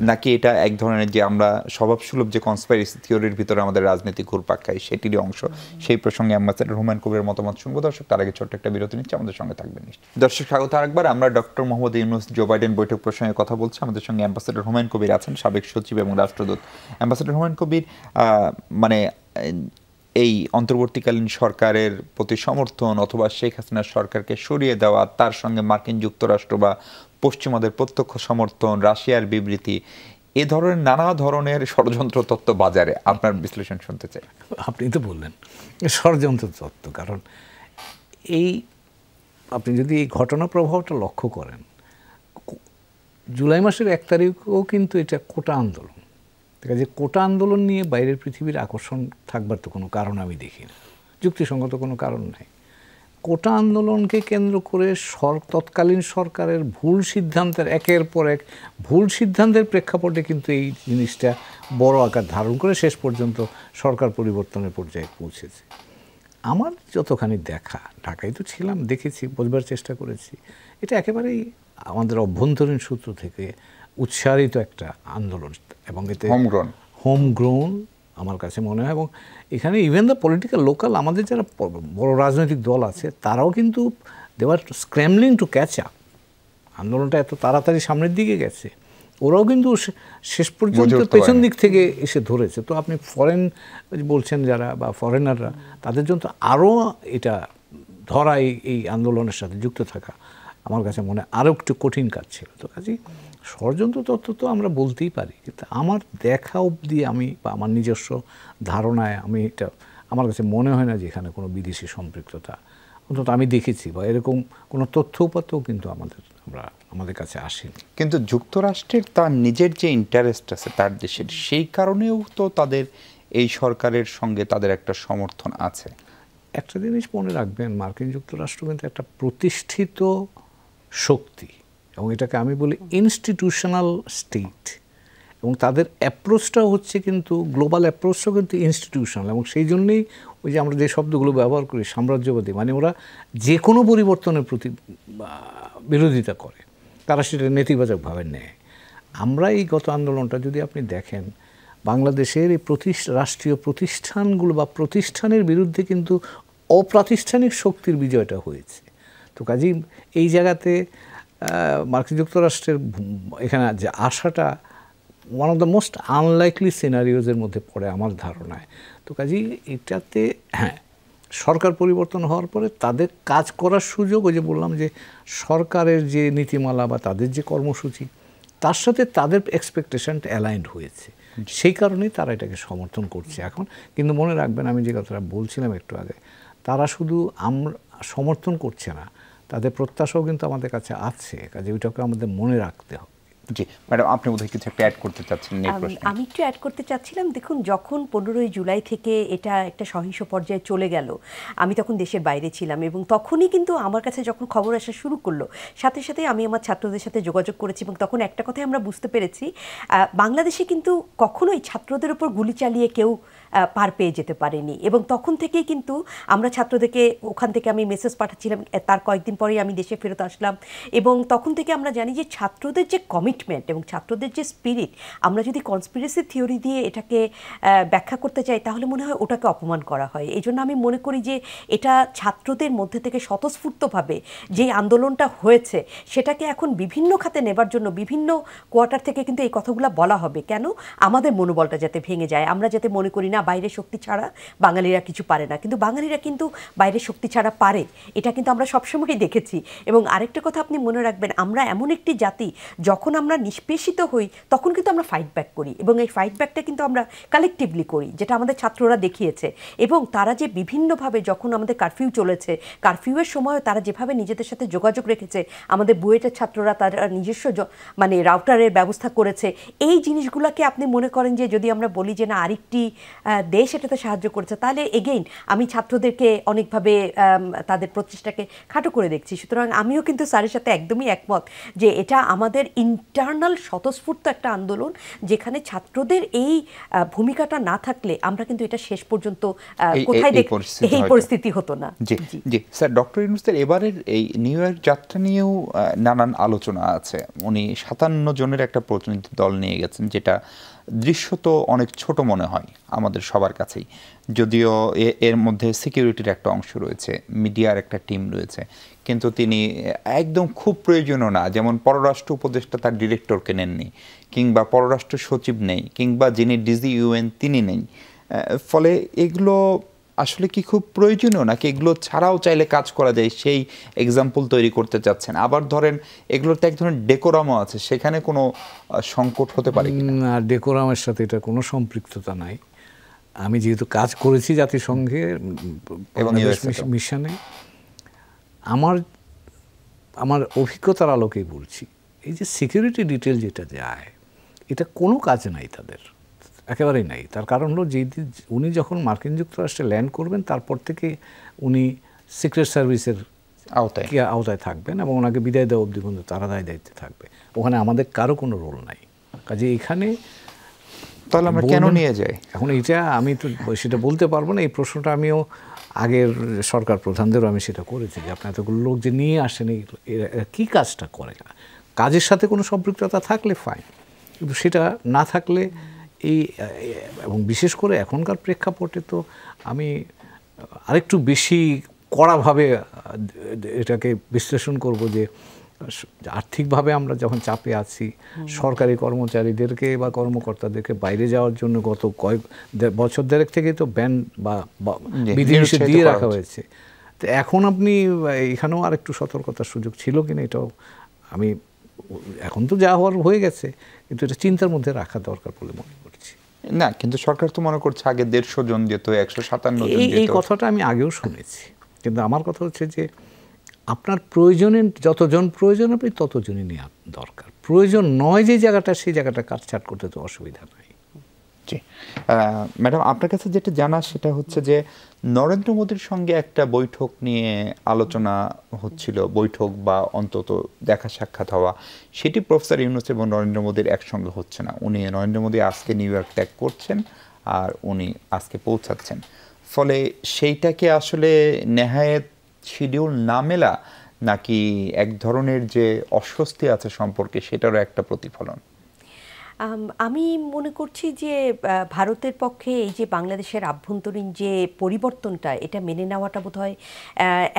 নাকি এটা এক ধরনের যে আমরা স্বভাবসুলভ যে কনস্পাইরেসি থিওরির ভিতরে আমাদের রাজনীতি ঘুরপাক খাই সেটিরই অংশ? সেই প্রসঙ্গে অ্যাম্বাসেডর হুমায়ুন কবিরের মতামত শুনবো। দর্শক, তার আগে ছোট্ট একটা বিরতি নিচ্ছে, আমাদের সঙ্গে থাকবেন। দর্শক, স্বাগত আরেকবার। আমরা doctor Mohammad Yunus Joe Biden বৈঠক প্রসঙ্গে কথা বলছি। আমাদের সঙ্গে অ্যাম্বাসেডর হুমায়ুন কবির আছেন, সাবেক সচিব এবং রাষ্ট্রদূত। অ্যাম্বাসেডর হুমায়ুন কবির, মানে এই অন্তর্বর্তীকালীন সরকারের প্রতি সমর্থন অথবা শেখ হাসিনার সরকারকে সরিয়ে দেওয়া, তার সঙ্গে মার্কিন যুক্তরাষ্ট্র বা পশ্চিমাদের প্রত্যক্ষ সমর্থন, রাশিয়ার বিবৃতি, এ ধরনের নানা ধরনের ষড়যন্ত্র তত্ত্ব বাজারে, আপনার বিশ্লেষণ শুনতে চাই। আপনি তো বললেন ষড়যন্ত্র তত্ত্ব, কারণ আপনি যদি এই ঘটনা প্রভাবটা লক্ষ্য করেন, জুলাই মাসের 1 তারিখও কিন্তু এটা কোটা আন্দোলন, ঠিক আছে? কোটা আন্দোলন নিয়ে বাইরের পৃথিবীর আকর্ষণ থাকবার তো কোনো কারণ আমি দেখি না, যুক্তিসঙ্গত কোনো কারণ নাই। কোটা আন্দোলনকে কেন্দ্র করে তৎকালীন সরকারের ভুল সিদ্ধান্তের একের পর এক ভুল সিদ্ধান্তের প্রেক্ষাপটে কিন্তু এই জিনিসটা বড় আকার ধারণ করে শেষ পর্যন্ত সরকার পরিবর্তনের পর্যায়ে পৌঁছেছে। আমার যতখানি দেখা, ঢাকায় তো ছিলাম, দেখেছি, বোঝবার চেষ্টা করেছি, এটা একেবারেই আমাদের অভ্যন্তরীণ সূত্র থেকে উৎসারিত একটা আন্দোলন, এবং এতে হোমগ্রোন আমার কাছে মনে হয়। এবং এখানে ইভেন দ্য পলিটিক্যাল লোকাল, আমাদের যারা বড় রাজনৈতিক দল আছে তারাও কিন্তু দে আর স্ক্র্যামলিং টু ক্যাচ আপ। আন্দোলনটা এত তাড়াতাড়ি সামনের দিকে গেছে, ওরাও কিন্তু শেষ পর্যন্ত পেছন দিক থেকে এসে ধরেছে। তো আপনি ফরেন বলছেন যারা বা ফরেনাররা, তাদের জন্য তো আরও এটা ধরা এই আন্দোলনের সাথে যুক্ত থাকা আমার কাছে মনে আরও একটু কঠিন কাজ ছিল। তো কাজেই ষড়যন্ত্র তত্ত্ব তো আমরা বলতেই পারি, কিন্তু আমার দেখা অবধি আমি বা আমার নিজস্ব ধারণায় আমি এটা আমার কাছে মনে হয় না যে এখানে কোনো বিদেশি সম্পৃক্ততা অন্তত আমি দেখেছি, বা এরকম কোনো তথ্য উপাত্তও কিন্তু আমাদের কাছে আসেনি। কিন্তু যুক্তরাষ্ট্রের তার নিজের যে ইন্টারেস্ট আছে তার দেশের, সেই কারণেও তো তাদের এই সরকারের সঙ্গে তাদের একটা সমর্থন আছে। একটা জিনিস মনে রাখবেন, মার্কিন যুক্তরাষ্ট্র কিন্তু একটা প্রতিষ্ঠিত শক্তি, এবং এটাকে আমি বলি ইনস্টিটিউশনাল স্টেট, এবং তাদের অ্যাপ্রোচটাও হচ্ছে কিন্তু গ্লোবাল অ্যাপ্রোচটাও কিন্তু ইনস্টিটিউশনাল, এবং সেই জন্যেই ওই যে আমরা যে শব্দগুলো ব্যবহার করি সাম্রাজ্যবাদী, মানে ওরা যে কোনো পরিবর্তনের প্রতি বিরোধিতা করে, তারা সেটা নেতিবাচকভাবে নেয়। আমরা এই গত আন্দোলনটা যদি আপনি দেখেন, বাংলাদেশের এই রাষ্ট্রীয় প্রতিষ্ঠানগুলো বা প্রতিষ্ঠানের বিরুদ্ধে কিন্তু অপ্রাতিষ্ঠানিক শক্তির বিজয়টা হয়েছে। তো কাজেই এই জায়গাতে মার্কিন যুক্তরাষ্ট্রের এখানে যে আশাটা one of the most unlikely সিনারিওজের মধ্যে পড়ে আমার ধারণায়। তো কাজেই এটাতে হ্যাঁ, সরকার পরিবর্তন হওয়ার পরে তাদের কাজ করার সুযোগ, ওই যে বললাম যে সরকারের যে নীতিমালা বা তাদের যে কর্মসূচি, তার সাথে তাদের এক্সপেকটেশনটা অ্যালাইন্ড হয়েছে, সেই কারণেই তারা এটাকে সমর্থন করছে এখন। কিন্তু মনে রাখবেন, আমি যে কথাটা বলছিলাম একটু আগে, তারা শুধু আমরা সমর্থন করছে না, তাদের প্রত্যাশাও কিন্তু আমাদের কাছে আছে, কাজে ওইটাকে আমাদের মনে রাখতে হবে। জি ম্যাডাম, আপনি বোধহয় কিছু একটা অ্যাড করতে চাচ্ছেন এই প্রশ্নে। আমি একটু অ্যাড করতে চাচ্ছিলাম, দেখুন যখন 15ই জুলাই থেকে এটা একটা সহিংস পর্যায়ে চলে গেল, আমি তখন দেশের বাইরে ছিলাম, এবং তখনই কিন্তু আমার কাছে যখন খবর আসা শুরু করলো, সাথে সাথে আমি আমার ছাত্রদের সাথে যোগাযোগ করেছি, এবং তখন একটা কথাই আমরা বুঝতে পেরেছি, বাংলাদেশে কিন্তু কখনোই ছাত্রদের উপর গুলি চালিয়ে কেউ পার পেয়ে যেতে পারেনি। এবং তখন থেকেই কিন্তু আমরা ছাত্রদেরকে ওখান থেকে আমি মেসেজ পাঠাচ্ছিলাম, তার কয়েকদিন পরেই আমি দেশে ফেরত আসলাম, এবং তখন থেকে আমরা জানি যে ছাত্রদের যে কমিটমেন্ট এবং ছাত্রদের যে স্পিরিট, আমরা যদি কনস্পিরেসি থিওরি দিয়ে এটাকে ব্যাখ্যা করতে চাই, তাহলে মনে হয় ওটাকে অপমান করা হয়। এই জন্য আমি মনে করি যে এটা ছাত্রদের মধ্যে থেকে স্বতঃস্ফূর্তভাবে যে আন্দোলনটা হয়েছে, সেটাকে এখন বিভিন্ন খাতে নেবার জন্য বিভিন্ন কোয়ার্টার থেকে কিন্তু এই কথাগুলো বলা হবে, কেন আমাদের মনোবলটা যাতে ভেঙে যায়, আমরা যাতে মনে করি না বাইরের শক্তি ছাড়া বাঙালিরা কিছু পারে না, কিন্তু বাঙালিরা কিন্তু বাইরের শক্তি ছাড়া পারে, এটা কিন্তু আমরা সবসময়ই দেখেছি। এবং আরেকটা কথা আপনি মনে রাখবেন, আমরা এমন একটি জাতি, যখন আমরা নিষ্পেষিত হই তখন কিন্তু আমরা ফাইট ব্যাক করি, এবং এই ফাইট ব্যাকটা কিন্তু আমরা কালেকটিভলি করি, যেটা আমাদের ছাত্ররা দেখিয়েছে। এবং তারা যে বিভিন্নভাবে, যখন আমাদের কারফিউ চলেছে, কারফিউয়ের সময়ও তারা যেভাবে নিজেদের সাথে যোগাযোগ রেখেছে, আমাদের বুয়েটের ছাত্ররা তারা নিজস্ব মানে রাউটারের ব্যবস্থা করেছে, এই জিনিসগুলোকে আপনি মনে করেন যে যদি আমরা বলি যে না আরেকটি দেশ এটাতে সাহায্য করেছে, তাহলে এগেইন আমি ছাত্রদেরকে অনেকভাবে তাদের প্রচেষ্টাকে খাটো করে দেখছি। সুতরাং আমিও কিন্তু স্যারের সাথে একদমই একমত যে এটা আমাদের ইন্টারনাল স্বতঃস্ফূর্ত একটা আন্দোলন, যেখানে ছাত্রদের এই ভূমিকাটা না থাকলে আমরা কিন্তু এটা শেষ পর্যন্ত কোথায় এই পরিস্থিতি হতো না। জি জি স্যার, ডক্টর ইউনূসের এবারের এই নিউ ইয়র্ক যাত্রা নিয়েও নানান আলোচনা আছে। উনি 57 জনের একটা প্রতিনিধি দল নিয়ে গেছেন, যেটা দৃশ্যত অনেক ছোট মনে হয় আমাদের সবার কাছেই, যদিও এর মধ্যে সিকিউরিটির একটা অংশ রয়েছে, মিডিয়ার একটা টিম রয়েছে, কিন্তু তিনি একদম খুব প্রয়োজনীয় না, যেমন পররাষ্ট্র উপদেষ্টা তার ডিরেক্টরকে নেননি, কিংবা পররাষ্ট্র সচিব নেই, কিংবা যিনি ডিজি ইউএন তিনি নেই। ফলে এগুলো আসলে কি খুব প্রয়োজনীয়, নাকি এগুলো ছাড়াও চাইলে কাজ করা যায়, সেই এক্সাম্পল তৈরি করতে চাচ্ছেন? আবার ধরেন এগুলোতে এক ধরনের ডেকোরামও আছে, সেখানে কোনো সংকট হতে পারে না? ডেকোরামের সাথে এটা কোনো সম্পৃক্ততা নাই। আমি যেহেতু কাজ করেছি জাতিসংঘে এবং মিশনে, আমার অভিজ্ঞতার আলোকেই বলছি, এই যে সিকিউরিটি ডিটেল যেটা যায়, এটা কোনো কাজ নাই তাদের, একেবারেই নাই। তার কারণ হলো যে উনি যখন মার্কিন যুক্তরাষ্ট্রে ল্যান্ড করবেন, তারপর থেকে উনি সিক্রেট সার্ভিসের আওতায় থাকবেন, এবং ওনাকে বিদায় দেওয়া অবধি পর্যন্ত তারা দায়িত্বে থাকবে। ওখানে আমাদের কারো কোনো রোল নাই। কাজে এখানে তাহলে আমরা কেন নিয়ে যাই? এখন এইটা আমি তো সেটা বলতে পারবো না। এই প্রশ্নটা আমিও আগের সরকার প্রধানদেরও আমি সেটা করেছি, যে আপনার এতগুলো লোক যে নিয়ে আসেন, এরা কী কাজটা করে না। কাজের সাথে কোনো সম্পৃক্ততা থাকলে ফাইন, কিন্তু সেটা না থাকলে এবং বিশেষ করে এখনকার প্রেক্ষাপটে তো আমি আরেকটু বেশি কড়াভাবে এটাকে বিশ্লেষণ করব যে আর্থিকভাবে আমরা যখন চাপে আছি, সরকারি কর্মচারীদেরকে বা কর্মকর্তাদেরকে বাইরে যাওয়ার জন্য গত কয়েক বছর দেড়েক থেকে তো ব্যান বা বিধিনিষেধ দিয়ে রাখা হয়েছে। তো এখন আপনি এখানেও আর একটু সতর্কতার সুযোগ ছিল কিনা এটাও আমি, এখন তো যা হওয়ার হয়ে গেছে, কিন্তু এটা চিন্তার মধ্যে রাখা দরকার বলে মনে করছি। না, কিন্তু সরকার তো মনে করছে আগে 150 জন যেত, 157 জন এই যেত। কথাটা আমি আগেও শুনেছি, কিন্তু আমার কথা হচ্ছে যে আপনার প্রয়োজনে যতজন প্রয়োজন আপনি ততজনই নেওয়া দরকার। প্রয়োজন নয় যে জায়গাটা, সেই জায়গাটা কাটছাট করতে তো অসুবিধা নাই। জি ম্যাডাম, আপনার কাছে যেটা জানা সেটা হচ্ছে যে নরেন্দ্র মোদীর সঙ্গে একটা বৈঠক নিয়ে আলোচনা হচ্ছিল, বৈঠক বা অন্তত দেখা সাক্ষাৎ হওয়া, সেটি প্রফেসর ইউনূস এবং নরেন্দ্র মোদীর একসঙ্গে হচ্ছে না। নরেন্দ্র মোদী আজকে নিউ ইয়র্ক ত্যাগ করছেন আর উনি আজকে পৌঁছাচ্ছেন, ফলে সেইটাকে আসলে নেহায়েত শিডিউল না মেলা নাকি এক ধরনের যে অস্বস্তি আছে সম্পর্কে সেটারও একটা প্রতিফলন? আমি মনে করছি যে ভারতের পক্ষে এই যে বাংলাদেশের আভ্যন্তরীণ যে পরিবর্তনটা, এটা মেনে নেওয়াটা বোধহয়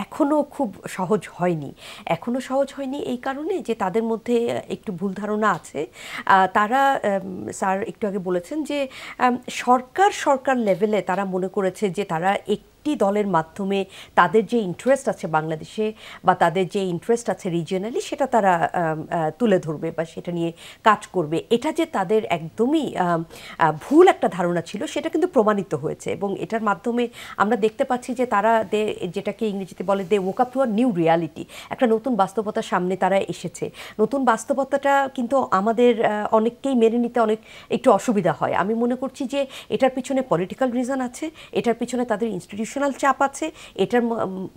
এখনও খুব সহজ হয়নি। এখনও সহজ হয়নি এই কারণে যে তাদের মধ্যে একটু ভুল ধারণা আছে। তারা, স্যার একটু আগে বলেছেন যে সরকার লেভেলে তারা মনে করেছে যে তারা একটি দলের মাধ্যমে তাদের যে ইন্টারেস্ট আছে বাংলাদেশে বা তাদের যে ইন্টারেস্ট আছে রিজিয়নালি, সেটা তারা তুলে ধরবে বা সেটা নিয়ে কাজ করবে। এটা যে তাদের একদমই ভুল একটা ধারণা ছিল, সেটা কিন্তু প্রমাণিত হয়েছে এবং এটার মাধ্যমে আমরা দেখতে পাচ্ছি যে তারা যেটাকে ইংরেজিতে বলে they woke up to a new reality, একটা নতুন বাস্তবতার সামনে তারা এসেছে। নতুন বাস্তবতাটা কিন্তু আমাদের অনেককেই মেনে নিতে একটু অসুবিধা হয়। আমি মনে করছি যে এটার পিছনে পলিটিক্যাল রিজন আছে, এটার পিছনে তাদের ইনস্টিটিউশনাল চাপ আছে, এটার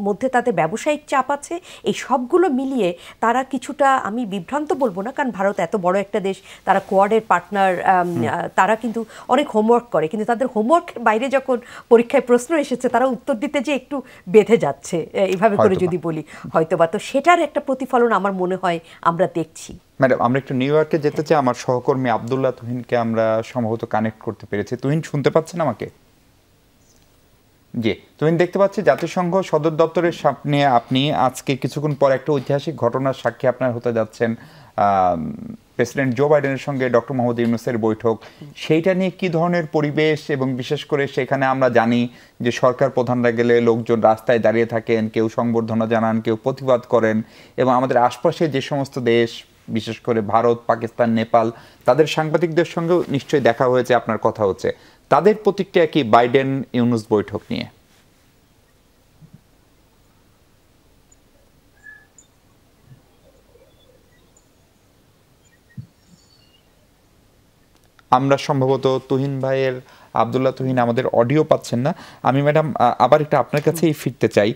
মধ্যে তাদের ব্যবসায়িক চাপ আছে। এই সবগুলো মিলিয়ে তারা কিছুটা, আমি বিভ্রান্ত বলবো না, কারণ ভারত এত বড় একটা দেশ, তারা কোয়াডের পার্টনার, তারা কিন্তু অনেক হোমওয়ার্ক করে, কিন্তু তাদের হোমওয়ার্কের বাইরে যখন পরীক্ষায় প্রশ্ন এসেছে তারা উত্তর দিতে যে একটু বেঁধে যাচ্ছে, এইভাবে করে যদি বলি হয়তোবা। তো সেটার একটা প্রতিফলন আমার মনে হয় আমরা দেখছি। ম্যাডাম, আমরা একটু নিউ ইয়র্কে যেতে চাই। আমার সহকর্মী আব্দুল্লাহ তুহিনকে আমরা সম্ভবত কানেক্ট করতে পেরেছি। তুহিন, শুনতে পাচ্ছেন আমাকে? জি, তুহিন, দেখতে পাচ্ছি জাতিসংঘ সদর দপ্তরের সামনে আপনি আজকে কিছুক্ষণ পর একটা ঐতিহাসিক ঘটনার সাক্ষী আপনার হতে যাচ্ছেন। প্রেসিডেন্ট জো বাইডেনের সঙ্গে ডক্টর মোহাম্মদ ইউনূসের বৈঠক, সেইটা নিয়ে কি ধরনের পরিবেশ, এবং বিশেষ করে সেখানে আমরা জানি যে সরকার প্রধানরা গেলে লোকজন রাস্তায় দাঁড়িয়ে থাকেন, কেউ সংবর্ধনা জানান, কেউ প্রতিবাদ করেন, এবং আমাদের আশপাশে যে সমস্ত দেশ, বিশেষ করে ভারত, পাকিস্তান, নেপাল, তাদের সাংবাদিকদের সঙ্গেও নিশ্চয়ই দেখা হয়েছে, আপনার কথা হচ্ছে, তাদের প্রতিক্রিয়া কি বাইডেন ইউনূস বৈঠক নিয়ে? আমরা সম্ভবত তুহিন ভাইয়ের, আব্দুল্লাহ তুহিন আমাদের অডিও পাচ্ছেন না। আমি ম্যাডাম আবার এটা আপনার কাছেই ফিরতে চাই।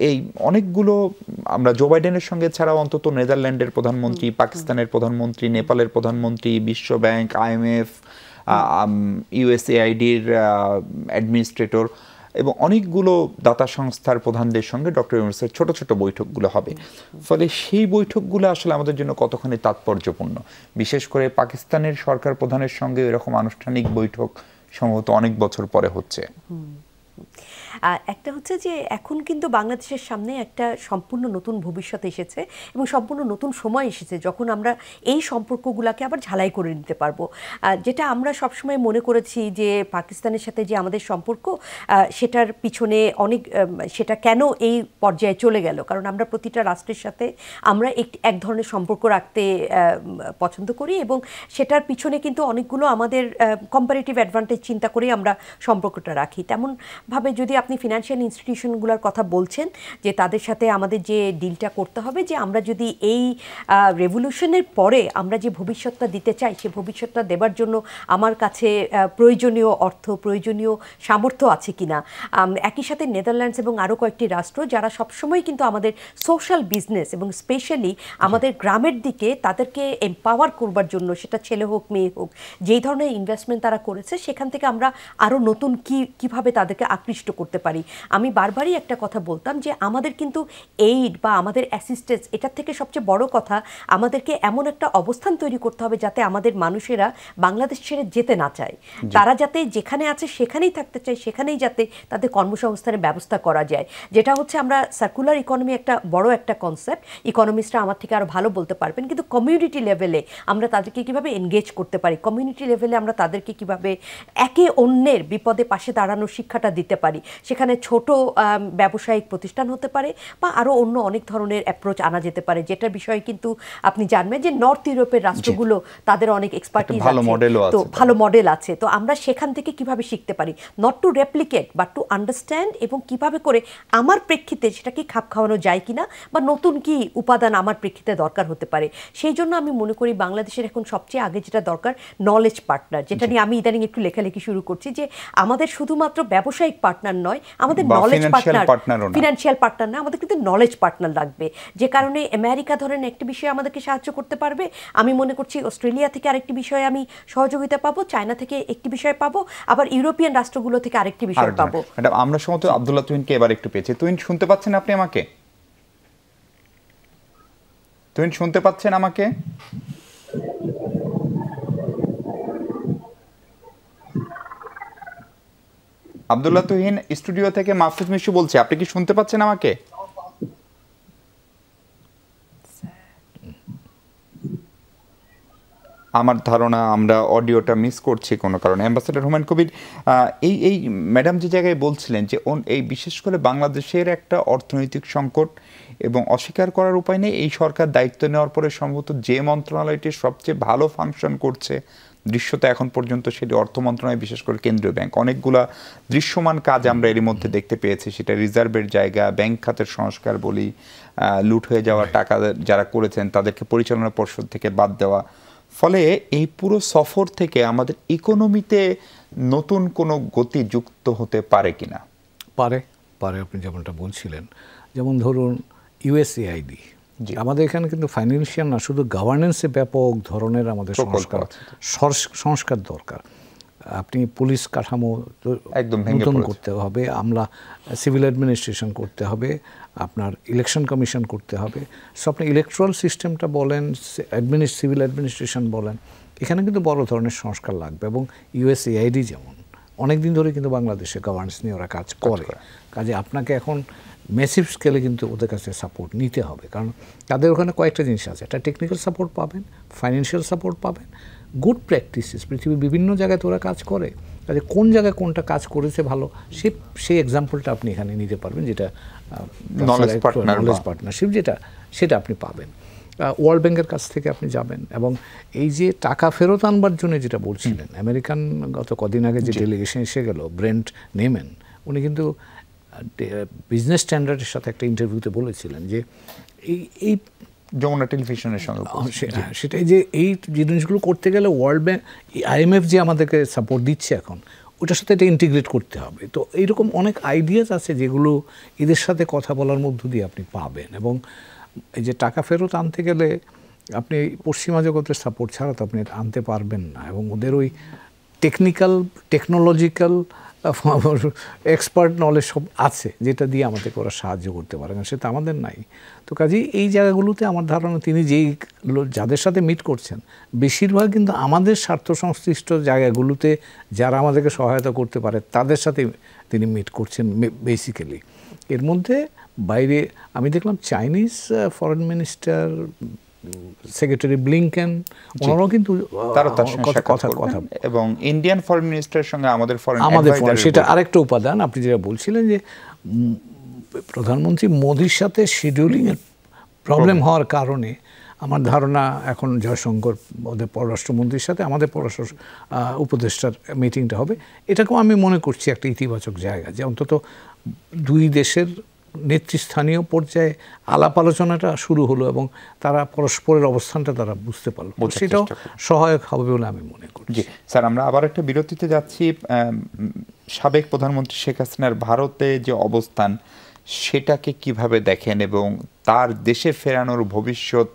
এই অনেকগুলো আমরা জো বাইডেনের সঙ্গে ছাড়াও অন্তত নেদারল্যান্ডের প্রধানমন্ত্রী, পাকিস্তানের প্রধানমন্ত্রী, নেপালের প্রধানমন্ত্রী, বিশ্ব ব্যাংক, IMF, USAIDর অ্যাডমিনিস্ট্রেটর এবং অনেকগুলো দাতা সংস্থার প্রধানদের সঙ্গে ডক্টর ইউনূসের ছোট ছোট বৈঠকগুলো হবে। ফলে সেই বৈঠকগুলো আসলে আমাদের জন্য কতখানি তাৎপর্যপূর্ণ, বিশেষ করে পাকিস্তানের সরকার প্রধানের সঙ্গে এরকম আনুষ্ঠানিক বৈঠক সম্ভবত অনেক বছর পরে হচ্ছে। একটা হচ্ছে যে এখন কিন্তু বাংলাদেশের সামনে একটা সম্পূর্ণ নতুন ভবিষ্যৎ এসেছে এবং সম্পূর্ণ নতুন সময় এসেছে যখন আমরা এই সম্পর্কগুলোকে আবার ঝালাই করে নিতে পারবো। যেটা আমরা সবসময় মনে করেছি যে পাকিস্তানের সাথে যে আমাদের সম্পর্ক, সেটার পিছনে অনেক, সেটা কেন এই পর্যায়ে চলে গেল, কারণ আমরা প্রতিটা রাষ্ট্রের সাথে আমরা এক ধরনের সম্পর্ক রাখতে পছন্দ করি এবং সেটার পিছনে কিন্তু অনেকগুলো আমাদের কম্পারেটিভ অ্যাডভান্টেজ চিন্তা করেই আমরা সম্পর্কটা রাখি। তেমনভাবে যদি আপনি ফিনান্সিয়াল ইনস্টিটিউশনগুলোর কথা বলছেন যে তাদের সাথে আমাদের যে ডিলটা করতে হবে, যে আমরা যদি এই রেভলিউশনের পরে আমরা যে ভবিষ্যৎটা দিতে চাই, সে ভবিষ্যৎটা দেবার জন্য আমার কাছে প্রয়োজনীয় অর্থ, প্রয়োজনীয় সামর্থ্য আছে কিনা। একই সাথে নেদারল্যান্ডস এবং আরও কয়েকটি রাষ্ট্র যারা সবসময় কিন্তু আমাদের সোশ্যাল বিজনেস এবং স্পেশালি আমাদের গ্রামের দিকে তাদেরকে এম্পাওয়ার করবার জন্য, সেটা ছেলে হোক মেয়ে হোক, যেই ধরনের ইনভেস্টমেন্ট তারা করেছে সেখান থেকে আমরা আরও নতুন কীভাবে তাদেরকে আকৃষ্ট করতে পারি। আমি বারবারই একটা কথা বলতাম যে আমাদের কিন্তু এইড বা আমাদের অ্যাসিস্ট্যান্স, এটার থেকে সবচেয়ে বড় কথা আমাদেরকে এমন একটা অবস্থান তৈরি করতে হবে যাতে আমাদের মানুষেরা বাংলাদেশ ছেড়ে যেতে না চায়, তারা যাতে যেখানে আছে সেখানেই থাকতে চায়, সেখানেই যাতে তাদের কর্মসংস্থানের ব্যবস্থা করা যায়। যেটা হচ্ছে আমরা সার্কুলার ইকোনমি, একটা বড় একটা কনসেপ্ট, ইকোনমিস্টরা আমার থেকে আরও ভালো বলতে পারবেন, কিন্তু কমিউনিটি লেভেলে আমরা তাদেরকে কীভাবে এনগেজ করতে পারি, কমিউনিটি লেভেলে আমরা তাদেরকে কীভাবে একে অন্যের বিপদে পাশে দাঁড়ানোর শিক্ষাটা দিতে পারি, সেখানে ছোট ব্যবসায়িক প্রতিষ্ঠান হতে পারে বা আরও অন্য অনেক ধরনের অ্যাপ্রোচ আনা যেতে পারে, যেটার বিষয়ে কিন্তু আপনি জানবেন যে নর্থ ইউরোপের রাষ্ট্রগুলো তাদের অনেক এক্সপার্টিজ ভালো মডেলও আছে, তো আছে, ভালো মডেল আছে। তো আমরা সেখান থেকে কিভাবে শিখতে পারি, not to replicate but to understand, এবং কিভাবে করে আমার প্রেক্ষিতে সেটাকে খাপ খাওয়ানো যায় কিনা বা নতুন কি উপাদান আমার প্রেক্ষিতে দরকার হতে পারে। সেই জন্য আমি মনে করি বাংলাদেশের এখন সবচেয়ে আগে যেটা দরকার নলেজ পার্টনার, যেটা নিয়ে আমি ইদানিং একটু লেখালেখি শুরু করছি, যে আমাদের শুধুমাত্র ব্যবসায়িক পার্টনার নয়, আমাদের নলেজ পার্টনার, ফিনান্সিয়াল পার্টনার না, আমাদের কিন্তু নলেজ পার্টনার লাগবে। যে কারণে আমেরিকা ধরেন একটি বিষয়ে আমাদেরকে সাহায্য করতে পারবে, আমি মনে করছি অস্ট্রেলিয়া থেকে আরেকটি বিষয়ে আমি সহযোগিতা পাবো, চায়না থেকে একটি বিষয় পাবো, আবার ইউরোপিয়ান রাষ্ট্রগুলো থেকে আরেকটি বিষয় পাবো। ম্যাডাম আমরা সম্ভবত আব্দুল্লাহ তুহিনকে এবার একটু পেয়েছি। তুহিন শুনতে পাচ্ছেন আপনি আমাকে? তুহিন শুনতে পাচ্ছেন আমাকে? আব্দুল্লাহ তুহিন স্টুডিও থেকে মাহফুজ মিশু বলছে, আপনি কি শুনতে পাচ্ছেন আমাকে? আমার ধারণা আমরা অডিওটা মিস করছি কোনো কারণে। অ্যাম্বাসেডর হুমায়ুন কবির, এই ম্যাডাম যে জায়গায় বলছিলেন যে এই বিশেষ করে বাংলাদেশের একটা অর্থনৈতিক সংকট এবং অস্বীকার করার উপায় নেই, এই সরকার দায়িত্ব নেওয়ার পরে সম্ভবত যে মন্ত্রণালয়টি সবচেয়ে ভালো ফাংশন করছে দৃশ্যত এখন পর্যন্ত সেটি অর্থ মন্ত্রণালয়, বিশেষ করে কেন্দ্রীয় ব্যাংক। অনেকগুলা দৃশ্যমান কাজ আমরা এরই মধ্যে দেখতে পেয়েছি, সেটা রিজার্ভের জায়গা, ব্যাংক খাতের সংস্কার বলি, লুট হয়ে যাওয়া টাকা যারা করেছেন তাদেরকে পরিচালনা পর্ষদ থেকে বাদ দেওয়া। ফলে এই পুরো সফর থেকে আমাদের ইকোনমিতে নতুন কোনো গতি যুক্ত হতে পারে কিনা? পারে, আপনি যেমনটা বলছিলেন, যেমন ধরুন ইউএসএআইডি, আমাদের এখানে কিন্তু ফাইন্যান্সিয়াল না, শুধু গভর্নেন্সে ব্যাপক ধরনের আমাদের সংস্কার দরকার। আপনি পুলিশ কাঠামো একদম নতুন করতে হবে, আমরা সিভিল অ্যাডমিনিস্ট্রেশন করতে হবে, আপনার ইলেকশন কমিশন করতে হবে। সো আপনি ইলেকট্রাল সিস্টেমটা বলেন, সিভিল অ্যাডমিনিস্ট্রেশন বলেন, এখানে কিন্তু বড় ধরনের সংস্কার লাগবে। এবং ইউএসএআইডি যেমন অনেক দিন ধরে কিন্তু বাংলাদেশে গভর্নেন্স নিয়ে ওরা কাজ করে, কাজে আপনাকে এখন ম্যাসিভ স্কেলে কিন্তু ওদের কাছে সাপোর্ট নিতে হবে, কারণ তাদের ওখানে কয়েকটা জিনিস আছে, একটা টেকনিক্যাল সাপোর্ট পাবেন, ফাইন্যান্সিয়াল সাপোর্ট পাবেন, গুড প্র্যাকটিসেস পৃথিবীর বিভিন্ন জায়গায় তো ওরা কাজ করে, কাজে কোন জায়গায় কোনটা কাজ করেছে ভালো সেই এক্সাম্পলটা আপনি এখানে নিতে পারবেন, যেটা নলেজ পার্টনারশিপ সেটা আপনি পাবেন। ওয়ার্ল্ড ব্যাংকের কাছ থেকে আপনি যাবেন। এবং এই যে টাকা ফেরত আনবার জন্য যেটা বলছিলেন, আমেরিকান গত কদিন আগে যে ডেলিগেশন এসে গেল, ব্রেন্ট নেমেন, উনি কিন্তু বিজনেস স্ট্যান্ডার্ডের সাথে একটা ইন্টারভিউতে বলেছিলেন যে এই যমুনা টেলিভিশনের সঙ্গে সেটাই যে এই জিনিসগুলো করতে গেলে ওয়ার্ল্ড ব্যাংক, আইএমএফ যে আমাদেরকে সাপোর্ট দিচ্ছে এখন, ওটার সাথে এটা ইন্টিগ্রেট করতে হবে। তো এইরকম অনেক আইডিয়াস আছে যেগুলো এদের সাথে কথা বলার মধ্য দিয়ে আপনি পাবেন। এবং এই যে টাকা ফেরত আনতে গেলে আপনি পশ্চিমা জগতের সাপোর্ট ছাড়া তো আপনি আনতে পারবেন না। এবং ওদের ওই টেকনোলজিক্যাল এক্সপার্ট নলেজ সব আছে, যেটা দিয়ে আমাদেরকে ওরা সাহায্য করতে পারে, কারণ সেটা আমাদের নাই। তো কাজেই এই জায়গাগুলোতে আমার ধারণা তিনি যাদের সাথে মিট করছেন, বেশিরভাগ কিন্তু আমাদের স্বার্থ সংশ্লিষ্ট জায়গাগুলোতে যারা আমাদেরকে সহায়তা করতে পারে তাদের সাথে তিনি মিট করছেন বেসিক্যালি। এর মধ্যে বাইরে আমি দেখলাম Chinese foreign minister, secretary Blinken, ওনারাও কিন্তু কথা এবং ইন্ডিয়ান ফরেন মিনিস্টারের সঙ্গে আমাদের সেটা আরেকটা উপাদান। আপনি যেটা বলছিলেন যে প্রধানমন্ত্রী মোদির সাথে শিডিউলিংয়ের প্রবলেম হওয়ার কারণে আমার ধারণা এখন জয়শঙ্কর ওদের পররাষ্ট্রমন্ত্রীর সাথে আমাদের পররাষ্ট্র উপদেষ্টার মিটিংটা হবে, এটাকেও আমি মনে করছি একটা ইতিবাচক জায়গা, যে অন্তত দুই দেশের নেতৃস্থানীয় পর্যায়ে আলাপ আলোচনাটা শুরু হলো এবং তারা পরস্পরের অবস্থানটা তারা বুঝতে পারলো, সেটাও সহায়ক হবে বলে আমি মনে করি। জি স্যার, আমরা আবার একটা বিরতিতে যাচ্ছি। সাবেক প্রধানমন্ত্রী শেখ হাসিনার ভারতে যে অবস্থান, সেটাকে কিভাবে দেখেন এবং তার দেশে ফেরানোর ভবিষ্যৎ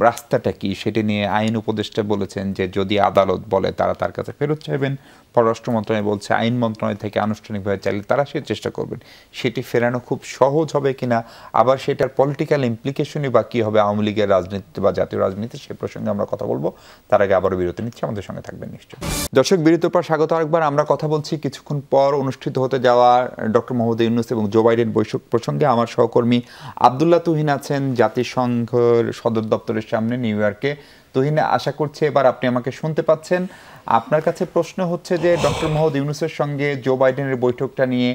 রাস্তাটা কি, সেটি নিয়ে আইন উপদেষ্টা বলেছেন যে যদি আদালত বলে তারা তার কাছে ফেরত চাইবেন, পররাষ্ট্র মন্ত্রণালয় বলছে আইন মন্ত্রণালয় থেকে আনুষ্ঠানিকভাবে চাইলে তারা সে চেষ্টা করবেন। সেটি ফেরানো খুব সহজ হবে কিনা, আবার সেটার পলিটিক্যাল ইমপ্লিকেশনই বা কী হবে আওয়ামী লীগের রাজনীতি বা জাতীয় রাজনীতি, সে প্রসঙ্গে আমরা কথা বলবো। তার আগে আবারও বিরতি নিচ্ছি, আমাদের সঙ্গে থাকবেন নিশ্চয়ই। দর্শক, বিরতির পর স্বাগত আরেকবার। আমরা কথা বলছি কিছুক্ষণ পর অনুষ্ঠিত হতে যাওয়া ডক্টর মোহাম্মদ ইউনূস এবং জো বাইডেন বৈঠক প্রসঙ্গে। আমার সহকর্মী আব্দুল্লাহ তুহিন আছেন জাতিসংঘের সদর দপ্তরের সামনে নিউ ইয়র্কে। তুহিন, আশা করছি এবার আপনি আমাকে শুনতে পাচ্ছেন। আপনার কাছে প্রশ্ন হচ্ছে যে ডক্টর মোহাম্মদ ইউনূসের সঙ্গে জো বাইডেনের বৈঠকটা নিয়ে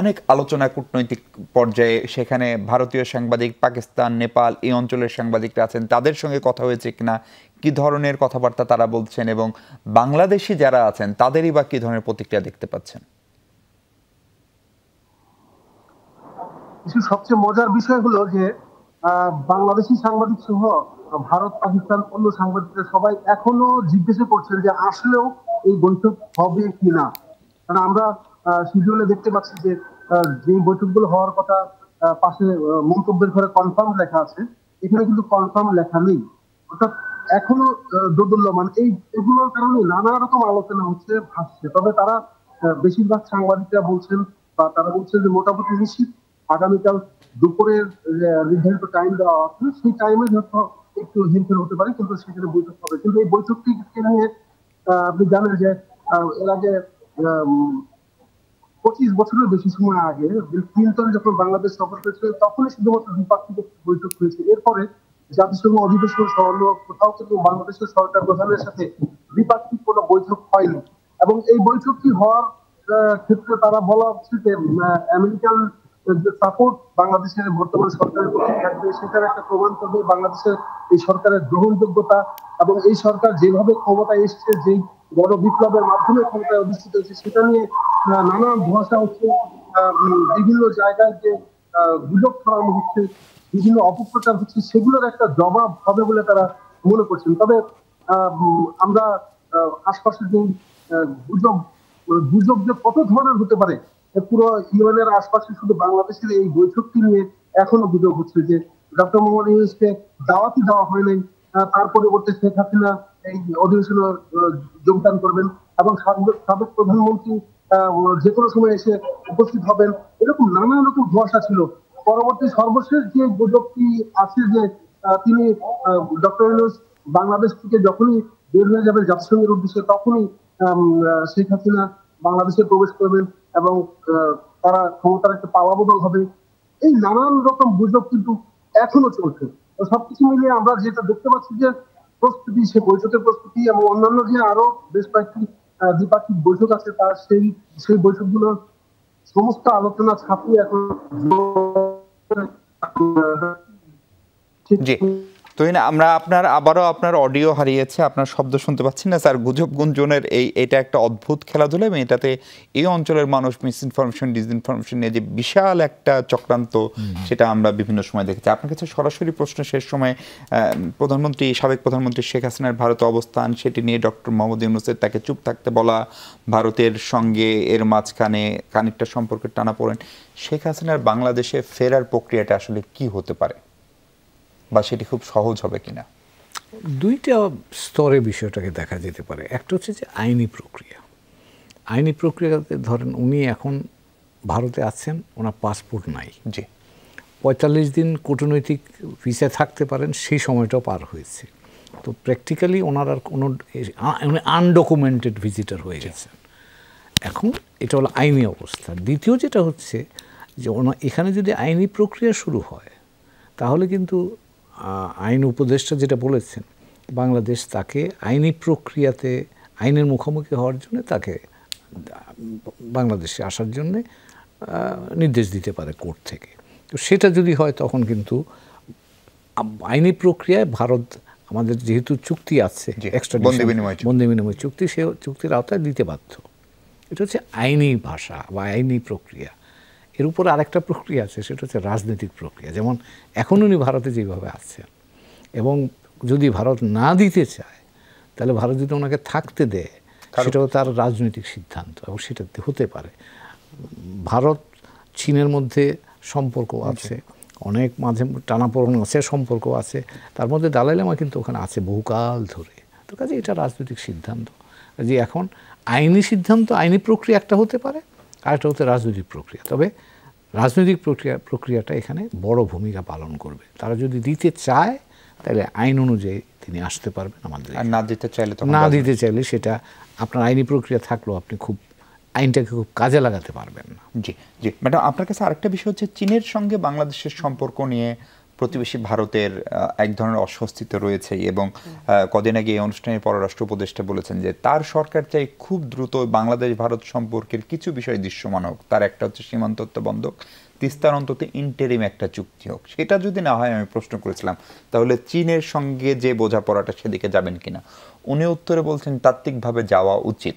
অনেক আলোচনা কূটনৈতিক পর্যায়ে, সেখানে ভারতীয় সাংবাদিক, পাকিস্তান, নেপাল এই অঞ্চলের সাংবাদিকরা আছেন, তাদের সঙ্গে কথা হয়েছে কিনা, কি ধরনের কথাবার্তা তারা বলছেন, এবং বাংলাদেশি যারা আছেন তাদেরই বা কি ধরনের প্রতিক্রিয়া দেখতে পাচ্ছেন? সবচেয়ে মজার বিষয় হলো যে বাংলাদেশি সাংবাদিক সহ ভারত, পাকিস্তান, অন্য সাংবাদিকরা সবাই এখনো জিজ্ঞাসা করছেন যে আসলেও এই বৈঠক হবে কিনা। কারণ আমরা শিডিউলে দেখতে পাচ্ছি যে যে বৈঠকগুলো হওয়ার কথা পাশে মন্তব্যের ঘরে কনফার্ম লেখা আছে, এখানে কিন্তু কনফার্ম লেখা নেই। অর্থাৎ এখনো দোদুল্যমান। এগুলোর কারণে নানা রকম আলোচনা হচ্ছে, ভাসছে। তবে তারা বেশিরভাগ সাংবাদিকরা বলছেন, বা তারা বলছেন যে মোটামুটি নিশ্চিত আগামীকাল দুপুরের নির্ধারিত টাইম দেওয়া আছে, সেই টাইমে হয়তো একটু হিমফিল হতে পারে, কিন্তু সেখানে বৈঠক হবে। কিন্তু এই বৈঠকটিকে নিয়ে আপনি জানেন যে এর আগে 25 বছরের বেশি সময় আগে বিল ক্লিনটন যখন বাংলাদেশ সফর করেছিলেন, তখনই শুধুমাত্র দ্বিপাক্ষিক বৈঠক হয়েছে। এরপরে জাতিসংঘ অধিবেশন সহ কোথাও কিন্তু বাংলাদেশের সরকার প্রধানের সাথে দ্বিপাক্ষিক কোনো বৈঠক হয়নি। এবং এই বৈঠকটি হওয়ার ক্ষেত্রে তারা বলা হচ্ছে যে আমেরিকান যে সাপোর্ট বাংলাদেশের বর্তমান সরকারের প্রতি থাকবে, সেটার একটা প্রমাণ করবে বাংলাদেশের এই সরকারের গ্রহণযোগ্যতা, এবং এই সরকার যেভাবে ক্ষমতায় এসছে, যেই বড় বিপ্লবের মাধ্যমে ক্ষমতায় অধিষ্ঠিত হয়েছে, সেটা নিয়ে নানা ধোঁয়াশা হচ্ছে। বিভিন্ন জায়গায় যে গুজব ছড়ানো হচ্ছে, বিভিন্ন অপপ্রচার হচ্ছে, সেগুলোর একটা জবাব হবে বলে তারা মনে করছেন। তবে আমরা আশপাশের যে গুজব গুজব যে কত ধরনের হতে পারে, পুরো ইউএনের আশপাশে শুধু বাংলাদেশের এই বৈঠকটি নিয়ে এখনো গুজব হচ্ছে যে ডক্টর মোহাম্মদ ইউনূসকে দাওয়াতই দেওয়া হয় নাই, তার পরিবর্তে শেখ হাসিনা এই অধিবেশনে যোগদান করবেন, এবং সাবেক প্রধানমন্ত্রী যে কোনো সময় এসে উপস্থিত হবেন, এরকম নানা রকম ধোঁয়াশা ছিল। পরবর্তী সর্বশেষ যে গুজবটি আছে যে তিনি ডক্টর ইউনূস বাংলাদেশ থেকে যখনই বের হয়ে যাবেন জাতিসংঘের উদ্দেশ্যে, তখনই শেখ হাসিনা বাংলাদেশে প্রবেশ করবেন এবং তারা ক্ষমতার একটা পাওয়া বদল হবে। এই নানান রকম গুজব কিন্তু এখনো চলছে। তো সবকিছু মিলিয়ে আমরা যেটা দেখতে পাচ্ছি যে প্রস্তুতি, সে বৈঠকের প্রস্তুতি এবং অন্যান্য যে আরো বেশ কয়েকটি দ্বিপাক্ষিক বৈঠক আছে, তার সেই বৈঠকগুলোর সমস্ত আলোচনা ছাপিয়ে এখন জি তুহিন, আমরা আবারও আপনার অডিও হারিয়েছে, আপনার শব্দ শুনতে পাচ্ছি না স্যার। গুজব গুঞ্জনের এটা একটা অদ্ভুত খেলাধুলা, এবং এটাতে এই অঞ্চলের মানুষ মিসইনফরমেশন, ডিসইনফরমেশন নিয়ে যে বিশাল একটা চক্রান্ত, সেটা আমরা বিভিন্ন সময় দেখেছি। আপনার কাছে সরাসরি প্রশ্ন, শেষ সময় সাবেক প্রধানমন্ত্রী শেখ হাসিনার ভারতে অবস্থান, সেটি নিয়ে ডক্টর মোহাম্মদ ইউনূসের তাকে চুপ থাকতে বলা, ভারতের সঙ্গে এর মাঝখানে খানিকটা সম্পর্কের টানাপোড়েন, শেখ হাসিনার বাংলাদেশে ফেরার প্রক্রিয়াটা আসলে কি হতে পারে, বা সেটি খুব সহজ হবে কিনা? দুইটা স্তরে বিষয়টাকে দেখা যেতে পারে। একটা হচ্ছে যে আইনি প্রক্রিয়া। আইনি প্রক্রিয়াতে ধরেন উনি এখন ভারতে আছেন, ওনার পাসপোর্ট নাই, জি 45 দিন কূটনৈতিক ভিসা থাকতে পারেন, সেই সময়টাও পার হয়েছে। তো প্র্যাকটিক্যালি ওনার আর কোনো আনডকুমেন্টেড ভিজিটার হয়ে গেছেন। এখন এটা হলো আইনি অবস্থা। দ্বিতীয় যেটা হচ্ছে যে এখানে যদি আইনি প্রক্রিয়া শুরু হয়, তাহলে কিন্তু আইন উপদেষ্টা যেটা বলেছেন, বাংলাদেশ তাকে আইনি প্রক্রিয়াতে আইনের মুখোমুখি হওয়ার জন্য তাকে বাংলাদেশে আসার জন্য নির্দেশ দিতে পারে কোর্ট থেকে। তো সেটা যদি হয়, তখন কিন্তু আইনি প্রক্রিয়ায় ভারত, আমাদের যেহেতু চুক্তি আছে, বন্দি বিনিময় চুক্তি, সে চুক্তির আওতায় দিতে বাধ্য। এটা হচ্ছে আইনি ভাষা বা আইনি প্রক্রিয়া। এর উপর আরেকটা প্রক্রিয়া আছে, সেটা হচ্ছে রাজনৈতিক প্রক্রিয়া। যেমন এখন উনি ভারতে যেভাবে আছেন, এবং যদি ভারত না দিতে চায়, তাহলে ভারত যদি ওনাকে থাকতে দেয়, সেটাও তার রাজনৈতিক সিদ্ধান্ত, এবং সেটা হতে পারে। ভারত চীনের মধ্যে সম্পর্ক আছে, অনেক মাঝে টানাপোড়েন আছে, সম্পর্ক আছে, তার মধ্যে দালাই লামা কিন্তু ওখানে আছে বহুকাল ধরে। তো কাজে এটা রাজনৈতিক সিদ্ধান্ত। যে এখন আইনি সিদ্ধান্ত, আইনি প্রক্রিয়া একটা হতে পারে, আরেকটা হতে রাজনৈতিক প্রক্রিয়া। তবে রাজনৈতিক প্রক্রিয়াটা এখানে বড় ভূমিকা পালন করবে। তারা যদি দিতে চায়, তাহলে আইন অনুযায়ী তিনি আসতে পারবেন আমাদের। না দিতে চাইলে সেটা আপনার আইনি প্রক্রিয়া থাকলেও আপনি আইনটাকে খুব কাজে লাগাতে পারবেন না। জি জি ম্যাডাম, আপনার কাছে আরেকটা বিষয় হচ্ছে চীনের সঙ্গে বাংলাদেশের সম্পর্ক নিয়ে প্রতিবেশী ভারতের এক ধরনের অস্বস্তিতে রয়েছে এবং কদিন আগে এই অনুষ্ঠানে পররাষ্ট্র উপদেষ্টা বলেছেন যে তার সরকার চাই খুব দ্রুত বাংলাদেশ ভারত সম্পর্কের কিছু বিষয় দৃশ্যমান হোক। তার একটা হচ্ছে সীমান্তত্ব বন্ধক, তিস্তার অন্তত ইন্টারিম একটা চুক্তি হোক। সেটা যদি না হয়, আমি প্রশ্ন করেছিলাম তাহলে চীনের সঙ্গে যে বোঝাপড়াটা সেদিকে যাবেন কিনা। উনি উত্তরে বলছেন তাত্ত্বিকভাবে যাওয়া উচিত।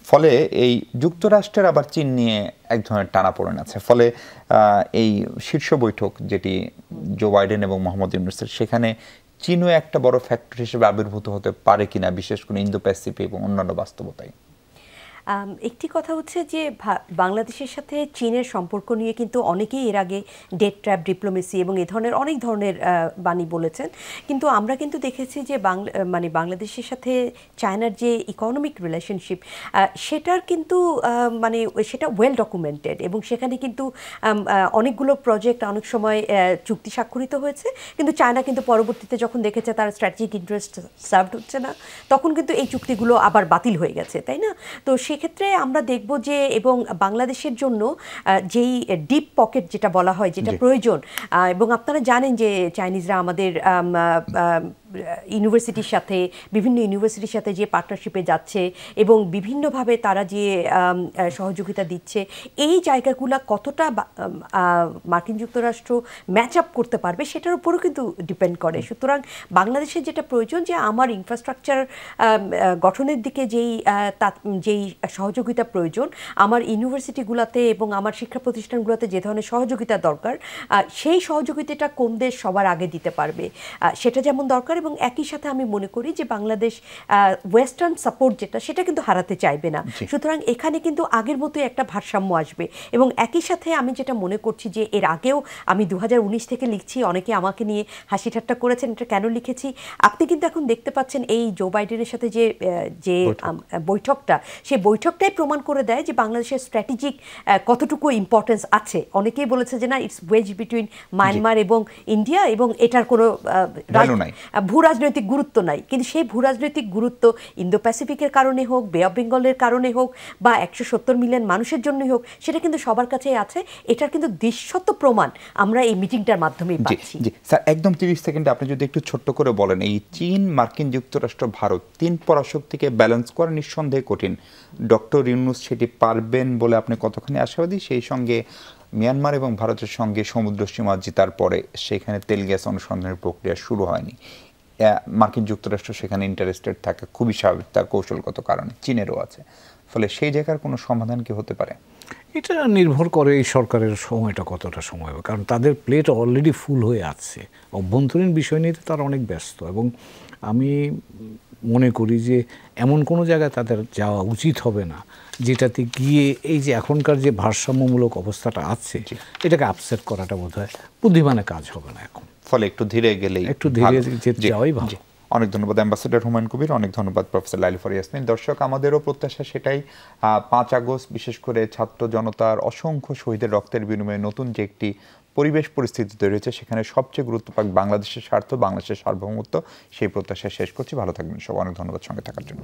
ফলে এই যুক্তরাষ্ট্রের আবার চীন নিয়ে এক ধরনের টানাপোড়েন আছে। ফলে এই শীর্ষ বৈঠক যেটি জো বাইডেন এবং মোহাম্মদ ইউনূসের, সেখানে চীনও একটা বড় ফ্যাক্টর হিসেবে আবির্ভূত হতে পারে কিনা, বিশেষ করে ইন্দো প্যাসিফিক এবং অন্যান্য বাস্তবতায়। একটি কথা হচ্ছে যে বাংলাদেশের সাথে চীনের সম্পর্ক নিয়ে কিন্তু অনেকেই এর আগে ডেট ট্র্যাপ ডিপ্লোমেসি এবং এ ধরনের অনেক ধরনের বাণী বলেছেন, কিন্তু আমরা কিন্তু দেখেছি যে বাংলাদেশের সাথে চায়নার যে ইকোনমিক রিলেশনশিপ সেটার কিন্তু সেটা ওয়েল ডকুমেন্টেড এবং সেখানে কিন্তু অনেকগুলো প্রজেক্ট অনেক সময় চুক্তি স্বাক্ষরিত হয়েছে, কিন্তু চায়না কিন্তু পরবর্তীতে যখন দেখেছে তার স্ট্র্যাটেজিক ইন্টারেস্ট সার্ভড হচ্ছে না, তখন কিন্তু এই চুক্তিগুলো আবার বাতিল হয়ে গেছে, তাই না? তো সেক্ষেত্রে আমরা দেখব যে এবং বাংলাদেশের জন্য যেই ডিপ পকেট যেটা বলা হয়, যেটা প্রয়োজন, এবং আপনারা জানেন যে চাইনিজরা আমাদের ইউনিভার্সিটির সাথে বিভিন্ন ইউনিভার্সিটির সাথে যে পার্টনারশিপে যাচ্ছে এবং বিভিন্নভাবে তারা যে সহযোগিতা দিচ্ছে, এই জায়গাগুলো কতটা মার্কিন যুক্তরাষ্ট্র ম্যাচ আপ করতে পারবে সেটার উপরও কিন্তু ডিপেন্ড করে। সুতরাং বাংলাদেশের যেটা প্রয়োজন যে আমার ইনফ্রাস্ট্রাকচার গঠনের দিকে যেই সহযোগিতা প্রয়োজন, আমার ইউনিভার্সিটিগুলোতে এবং আমার শিক্ষা প্রতিষ্ঠানগুলোতে যে ধরনের সহযোগিতা দরকার, সেই সহযোগিতাটা কোন দেশ সবার আগে দিতে পারবে সেটা যেমন দরকার। এবং একই সাথে আমি মনে করি যে বাংলাদেশ ওয়েস্টার্ন সাপোর্ট যেটা, সেটা কিন্তু হারাতে চাইবে না। সুতরাং এখানে কিন্তু আগের মতোই একটা ভারসাম্য আসবে। এবং একই সাথে আমি যেটা মনে করছি যে এর আগেও আমি 2019 থেকে লিখছি, অনেকে আমাকে নিয়ে হাসি ঠাট্টা করেছেন, এটা কেন লিখেছি, আপনি কিন্তু এখন দেখতে পাচ্ছেন এই জো বাইডেনের সাথে যে বৈঠকটা, সেই বৈঠকটাই প্রমাণ করে দেয় যে বাংলাদেশের স্ট্র্যাটেজিক কতটুকু ইম্পর্টেন্স আছে। অনেকেই বলেছে যে না, ইটস ওয়েজ বিটুইন মায়ানমার এবং ইন্ডিয়া এবং এটার কোনো ভূ রাজনৈতিক গুরুত্ব নাই, কিন্তু সেই ভূ রাজনৈতিক গুরুত্ব ইন্দো প্যাসিফিকের কারণে হোক, বে অফ বেঙ্গলের কারণে হোক, বা 170 মিলিয়ন মানুষের জন্যই হোক, সেটা কিন্তু সবার কাছেই আছে। এটার কিন্তু দৃশ্যত প্রমাণ আমরা এই মিটিংটার মাধ্যমেই পাচ্ছি। জি স্যার, একদম 30 সেকেন্ডে আপনি যদি একটু ছোট্ট করে বলেন, এই চীন, মার্কিন যুক্তরাষ্ট্র, ভারত, তিন পরাশক্তিকে ব্যালেন্স করা নিঃসন্দেহে কঠিন। ডক্টর ইউনূস সেটি পারবেন বলে আপনি কতখানি আশাবাদী? সেই সঙ্গে মিয়ানমার এবং ভারতের সঙ্গে সমুদ্র সীমা জেতার পরে সেখানে তেল গ্যাস অনুসন্ধানের প্রক্রিয়া শুরু হয়নি। মার্কিন যুক্তরাষ্ট্র সেখানে ইন্টারেস্টেড থাকা খুবই স্বাভাবিক, তার কৌশলগত কারণে চীনেরও আছে। ফলে সেই জায়গার কোনো সমাধান কি হতে পারে? এটা নির্ভর করে এই সরকারের সময়টা কতটা সময় হবে, কারণ তাদের প্লেট অলরেডি ফুল হয়ে আছে। অভ্যন্তরীণ বিষয় নিয়ে তারা অনেক ব্যস্ত এবং আমি মনে করি যে এমন কোনো জায়গায় তাদের যাওয়া উচিত হবে না যেটাতে গিয়ে এই যে এখনকার যে ভারসাম্যমূলক অবস্থাটা আছে এটাকে আপসেট করাটা বোধহয় বুদ্ধিমানের কাজ হবে না এখন। ফলে একটু ধীরে গেলেই, একটু ধীরে যাওয়াই ভালো। অনেক ধন্যবাদ অ্যাম্বাসেডর হুমায়ুন কবির, অনেক ধন্যবাদ প্রফেসর লাইলুফার ইয়াসমিন। দর্শক, আমাদেরও প্রত্যাশা সেটাই, 5 আগস্ট বিশেষ করে ছাত্র জনতার অসংখ্য শহীদের রক্তের বিনিময়ে নতুন যে একটি পরিবেশ পরিস্থিতি তৈরি হয়েছে, সেখানে সবচেয়ে গুরুত্ব পাক বাংলাদেশের স্বার্থ, বাংলাদেশের সার্বভৌমত্ব। সেই প্রত্যাশা শেষ করছি। ভালো থাকবেন সব। অনেক ধন্যবাদ সঙ্গে থাকার জন্য।